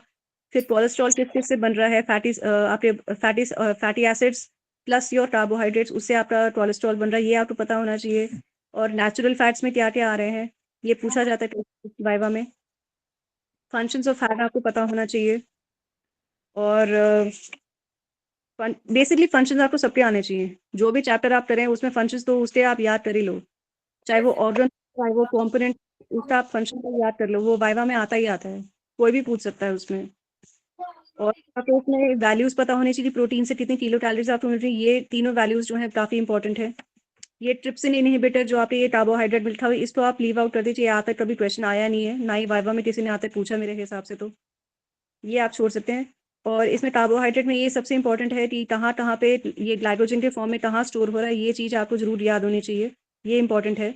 फिर कोलेस्ट्रॉल किस किस से बन रहा है, आपके fatty acids plus your carbohydrates, उससे आपका कोलेस्ट्रॉल बन रहा है, ये आपको पता होना चाहिए। और नेचुरल फैट्स में क्या-क्या आ रहे हैं, ये पूछा जाता है वाइवा में। फंक्शंस ऑफ फैट आपको पता होना चाहिए और बेसिकली फंक्शंस आपको सबके आने चाहिए। जो भी चैप्टर आप करें उसमें फंक्शंस तो उसके आप याद कर ही लो। चाहे वो ऑर्गन, चाहे वो कंपोनेंट, उसका आप फंक्शन को याद कर लो, वो वाइवा में आता ही आता है। कोई भी पूछ सकता है उसमें। और आपको उसमें वैल्यूज पता होनी चाहिए कि प्रोटीन से कितनी किलो कैलोरीज आपको मिल रही है। ये तीनों वैल्यूज जो हैं काफी इंपॉर्टेंट है। ये ट्रिप्सिन इनहिबिटर जो आपके ये कार्बोहाइड्रेट मिल्क था, इसको आप लीव आउट कर दीजिए। आज तक कभी क्वेश्चन आया नहीं है, ना ही वाइवा में किसी ने आज तक पूछा मेरे हिसाब से, तो ये आप छोड़ सकते हैं। और इसमें कार्बोहाइड्रेट में ये सबसे इंपॉर्टेंट है कि कहाँ कहाँ पे ये ग्लाइकोजन के फॉर्म में कहाँ स्टोर हो रहा है, ये चीज आपको जरूर याद होनी चाहिए, ये इंपॉर्टेंट है।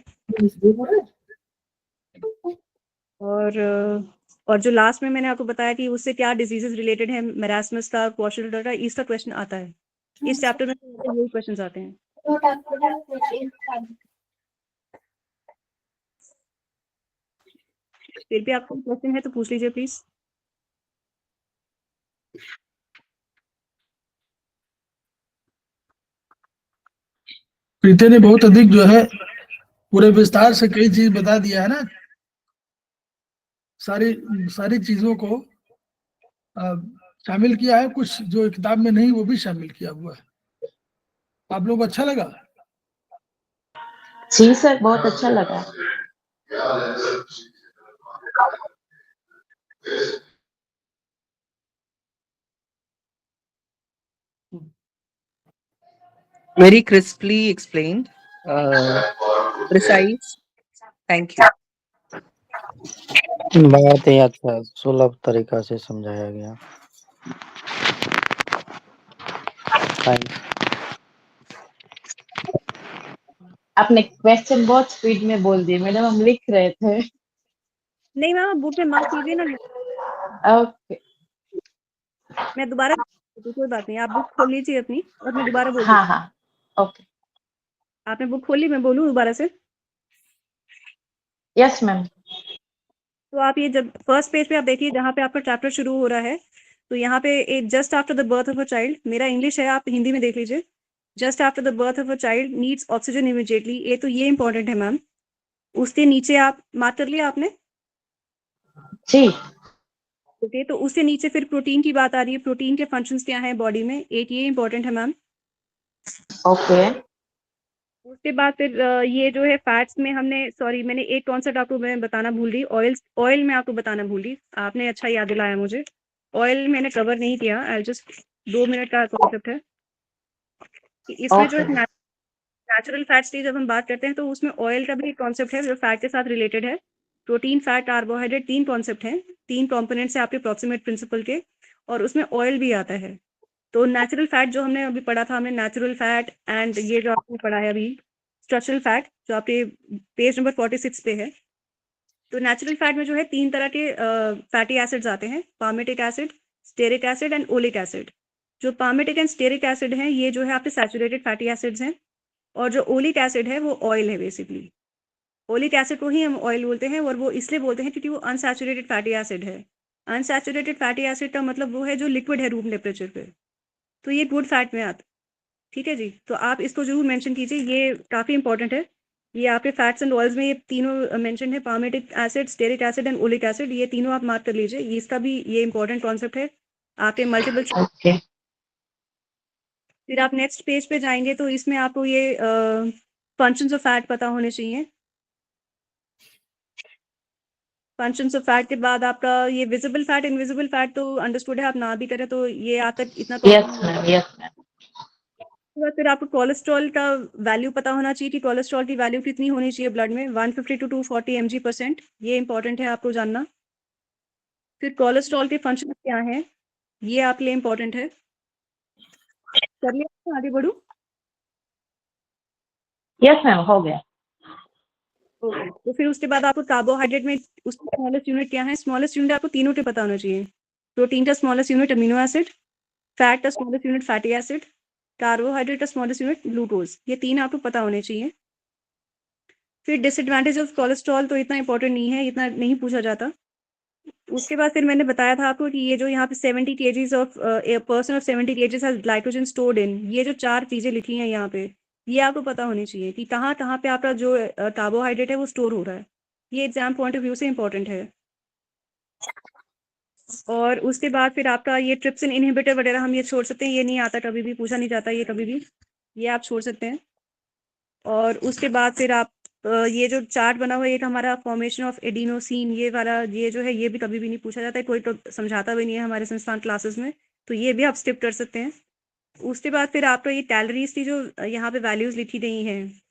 और जो लास्ट में मैंने आपको बताया कि उससे क्या डिजीजेस रिलेटेड है, मेरास्मस का, क्वाशरटर का, इसका क्वेश्चन आता है इस चैप्टर में, यही क्वेश्चंस आते हैं। फिर भी आपको क्वेश्चन है तो पूछ लीजिए प्लीज। प्रीति ने बहुत अधिक जो है पूरे विस्तार से कई चीज बता दिया है ना, सारी सारी चीजों को शामिल किया है। कुछ जो किताब में नहीं वो भी शामिल किया हुआ है। आप लोग को अच्छा लगा? जी सर, बहुत अच्छा लगा। Very crisply explained, precise. Thank you. बहुत ही अच्छा सुलभ तरीका से समझाया गया। थैंक्स। आपने क्वेश्चन बहुत स्पीड में बोल दिए मैडम, हम लिख रहे थे। नहीं मैम, आप बुक में मार्क कीजिए ना। ओके, मैं दोबारा, कोई बात नहीं, आप बुक खोल लीजिए अपनी और मैं दोबारा बोल हाँ हाँ ओके, आपने बुक खोली, मैं बोलूँ दोबारा से? Yes ma'am. तो आप ये जब फर्स्ट पेज पे आप देखिए जहाँ पे आपका चैप्टर शुरू हो रहा है, तो यहाँ पे just after the birth of a child, मेरा इंग्लिश है, आप हिंदी में देख लीजिए। Just after the birth of a child needs oxygen immediately, ये तो ये इंपॉर्टेंट है मैम। उसके नीचे आप मार्क कर लिया आपने? जी ओके, तो उससे नीचे फिर प्रोटीन की बात आ रही है। प्रोटीन के फंक्शंस क्या हैं बॉडी में, एक ये इंपॉर्टेंट है मैम। ओके, उसके बाद फिर ये जो है फैट्स में हमने, सॉरी मैंने एक कॉन्सेप्ट आपको मैं बताना भूल रही, ऑयल में आपको बताना भूल रही, आपने अच्छा याद दिलाया मुझे। ऑयल मैंने कवर नहीं किया, आई जस्ट 2 मिनट का कॉन्सेप्ट है कि इसमें जो ओके, नेचुरल फैट्स की जब हम बात करते हैं तो उसमें ऑयल का भी एक कॉन्सेप्ट है जो फैट के साथ रिलेटेड है। प्रोटीन, फैट, कार्बोहाइड्रेट, 3 कॉन्सेप्ट हैं, 3 कॉम्पोनेंट्स है आपके अप्रॉक्सीमेट प्रिंसिपल के, और उसमें ऑयल भी आता है। तो नेचुरल फैट जो हमने अभी पढ़ा था, हमने नेचुरल फैट एंड ये जो आपने पढ़ा है अभी स्ट्रक्चरल फैट, जो आपके पेज नंबर 46 पे है। तो नेचुरल फैट में जो है 3 तरह के फैटी एसिड्स आते हैं, palmitic acid, stearic acid and oleic acid. जो पामेटिक एंड स्टेरिक एसिड हैं ये जो है आपके सैचुरेटेड फैटी एसिड्स हैं, और जो ओलिक एसिड है वो ऑयल है बेसिकली। ओलिक एसिड को ही हम ऑयल बोलते हैं, और वो इसलिए बोलते हैं क्योंकि वो अनसैचुरेटेड फैटी एसिड है। अनसैचुरेटेड फैटी एसिड का मतलब वो है जो लिक्विड है रूम टेम्परेचर पे, तो ये गुड फैट में आता। ठीक है जी, तो आप इसको जरूर मेंशन कीजिए, ये काफ़ी इंपॉर्टेंट है। ये आपके फैट्स एंड ऑयल्स में ये तीनों मेंशन है, palmitic acid, stearic acid and oleic acid, ये तीनों आप मार्क कर लीजिए, ये इसका भी ये इंपॉर्टेंट कॉन्सेप्ट है आपके मल्टीपल। ओके, फिर आप नेक्स्ट पेज पे जाएंगे तो इसमें आपको ये फंक्शंस ऑफ फैट पता होने चाहिए। फंक्शंस ऑफ फैट के बाद आपका ये विजिबल फैट, इनविजिबल फैट तो अंडरस्टूड है, आप ना भी करें तो ये आज तक इतना तो यस मैम, यस मैम। उसके बाद फिर आपको कोलेस्ट्रॉल का वैल्यू पता होना चाहिए कि कोलेस्ट्रॉल की वैल्यू कितनी होनी चाहिए ब्लड में, 150 टू 240 mg%, ये इंपॉर्टेंट है आपको जानना। फिर कोलेस्ट्रॉल के फंक्शन क्या हैं, ये आपके लिए इंपॉर्टेंट है। कर लिया, आगे बढ़ूं? यस मैम, हो गया। ओके, तो फिर उसके बाद आपको कार्बोहाइड्रेट में उसका स्मॉलेस्ट यूनिट क्या है, स्मॉलेस्ट यूनिट आपको तीनों के पता होना चाहिए। प्रोटीन का smallest unit amino acid, fat का smallest unit fatty acid, carbohydrate का स्मॉलेस्ट यूनिट ग्लूकोज, ये 3 आपको पता होने चाहिए। फिर डिसएडवांटेज ऑफ कोलेस्ट्रॉल तो इतना इंपॉर्टेंट नहीं है, इतना नहीं पूछा जाता। उसके बाद फिर मैंने बताया था आपको कि ये जो यहाँ पे 70 kgs of a person of 70 kgs has glycogen stored in, ये जो 4 चीजें लिखी हैं यहाँ पे, ये आपको पता होनी चाहिए कि कहाँ कहाँ पे आपका जो कार्बोहाइड्रेट है वो स्टोर हो रहा है। ये एग्जाम पॉइंट ऑफ व्यू से इंपॉर्टेंट है। और उसके बाद फिर आपका ये ट्रिप्सिन इनहिबिटर वगैरह हम ये छोड़ सकते हैं, ये नहीं आता, कभी भी पूछा नहीं जाता ये कभी भी, ये आप छोड़ सकते हैं। और उसके बाद फिर आप ये जो चार्ट बना हुआ है, ये हमारा फॉर्मेशन ऑफ एडिनोसिन, ये वाला ये जो है ये भी कभी भी नहीं पूछा जाता है, कोई तो समझाता भी नहीं है हमारे संस्थान क्लासेस में, तो ये भी आप स्किप कर सकते हैं। उसके बाद फिर आपको ये कैलोरीज की जो यहाँ पे वैल्यूज लिखी गई हैं,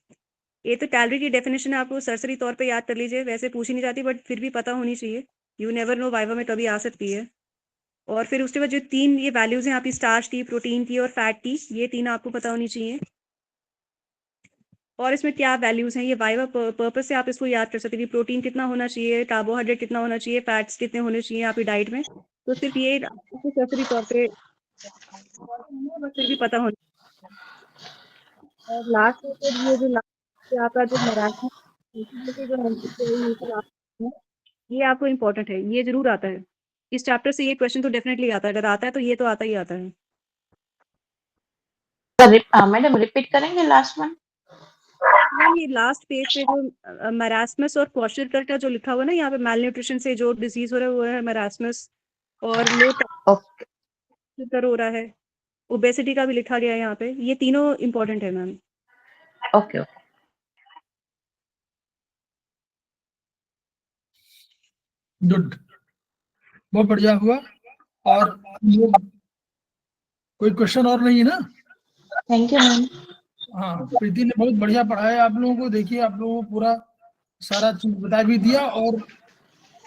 ये तो कैलोरी की डेफिनेशन आपको सरसरी तौर पे याद कर लीजिए, वैसे पूछी नहीं जाती बट फिर भी पता होनी चाहिए, यू नेवर नो वाइवा में कभी आ सकती है। और फिर उसके बाद जो 3 ये वैल्यूज हैं आपकी स्टार्च की, प्रोटीन की और फैट की, ये 3 आपको पता होनी चाहिए। और इसमें क्या वैल्यूज हैं ये वाइवा पर्पस से आप इसको याद कर सकते हैं कि प्रोटीन कितना होना चाहिए, कार्बोहाइड्रेट कितना होना चाहिए, फैट्स कितने होने चाहिए आपकी डाइट में। तो सिर्फ ये आपको सरसरी तौर पे बस फिर भी पता होना। और लास्ट में फिर ये जो लास्ट आपका जो मराठी जो ये आपको इम्पोर्टेंट है, ये जरूर आता है इस चैप्टर से, ये क्वेश्चन तो डेफिनेटली आता है, अगर आता है तो ये तो आता ही आता है। मैडम रिपीट करेंगे लास्ट वन? मैम ये लास्ट पेज पे जो मरास्मस और क्वार्टर का जो लिखा हुआ है ना, यहाँ पे मेल न्यूट्रिशन से जो डिजीज हो रहा है वो है मरास्मस, और लो ओके शुगर हो रहा है, ओबेसिटी का भी लिखा गया है यहाँ पे, ये तीनों इम्पोर्टेंट है मैम। Okay okay. गुड, बहुत बढ़िया हुआ। और कोई क्वेश्चन और नहीं है ना? Thank you ma'am. हाँ, प्रीति ने बहुत बढ़िया पढ़ाया आप लोगों को। देखिए आप लोगों को पूरा सारा चीज बता भी दिया और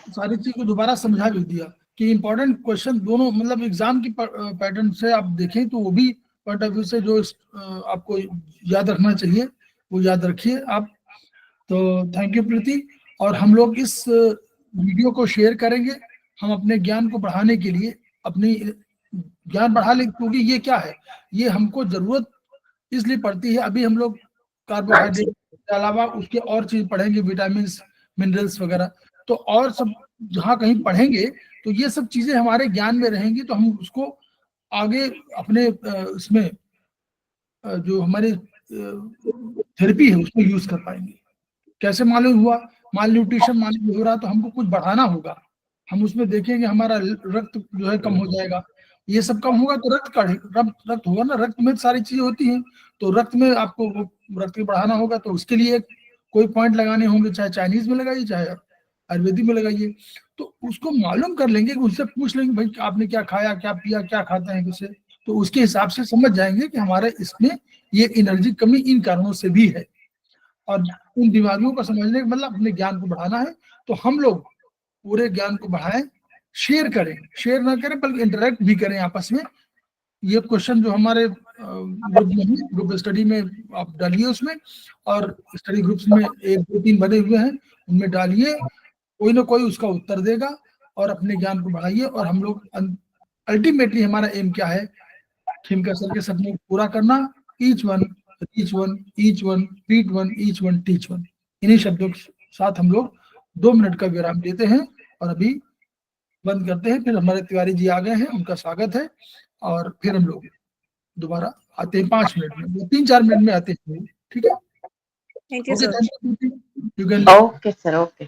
सारी चीज को दोबारा समझा भी दिया कि इंपॉर्टेंट क्वेश्चन दोनों, मतलब एग्जाम की पैटर्न से आप देखें तो वो भी पॉइंट ऑफ व्यू से जो आपको याद रखना चाहिए वो याद रखिए आप। तो थैंक यू प्रीति। और हम लोग इस वीडियो को शेयर करेंगे, हम अपने ज्ञान को बढ़ाने के लिए, अपनी ज्ञान बढ़ा ले, क्योंकि ये क्या है, ये हमको जरूरत इसलिए पड़ती है। अभी हम लोग कार्बोहाइड्रेट के अलावा उसके और चीज पढ़ेंगे, विटामिन मिनरल्स वगैरह, तो और सब जहाँ कहीं पढ़ेंगे तो ये सब चीजें हमारे ज्ञान में रहेंगी, तो हम उसको आगे अपने इसमें जो हमारे थेरेपी है उसमें यूज कर पाएंगे। कैसे मालूम हुआ? माल न्यूट्रिशन मालूम हो रहा तो हमको कुछ बढ़ाना होगा, हम उसमें देखेंगे हमारा रक्त जो है कम हो जाएगा, ये सब कम होगा तो रक्त होगा ना, रक्त में सारी चीजें होती हैं, तो रक्त में आपको रक्त बढ़ाना होगा, तो उसके लिए कोई पॉइंट लगाने होंगे, चाहे चाइनीज में लगाइए चाहे आयुर्वेदिक में लगाइए, तो उसको मालूम कर लेंगे, उससे पूछ लेंगे भाई आपने क्या खाया, क्या पिया, क्या खाते हैं कैसे, तो उसके हिसाब से समझ जाएंगे कि हमारे इसमें ये एनर्जी कमी इन कारणों से भी है। और उन बीमारियों को समझने का मतलब अपने ज्ञान को बढ़ाना है, तो हम लोग पूरे ज्ञान को बढ़ाएं, शेयर करें, शेयर ना करें बल्कि इंटरेक्ट भी करें आपस में। ये क्वेश्चन जो हमारे ग्रुप में है, ग्रुप स्टडी में आप डालिए उसमें, और स्टडी ग्रुप्स में 1-2-3 बने हुए हैं उनमें डालिए, कोई ना कोई उसका उत्तर देगा, और अपने ज्ञान को बढ़ाइए। और हम लोग अल्टीमेटली हमारा एम क्या है, खेमका सर के सपने को पूरा करना, each one reach one, each one beat one, each one teach one. इन्हीं शब्दों के साथ हम लोग 2 मिनट का विराम लेते हैं और अभी बंद करते हैं। फिर हमारे तिवारी जी आ गए हैं, उनका स्वागत है, और फिर हम लोग दोबारा आते हैं 5 मिनट में, 3-4 मिनट में आते हैं, ठीक है? Thank you okay, sir. Thank you. Okay sir, okay.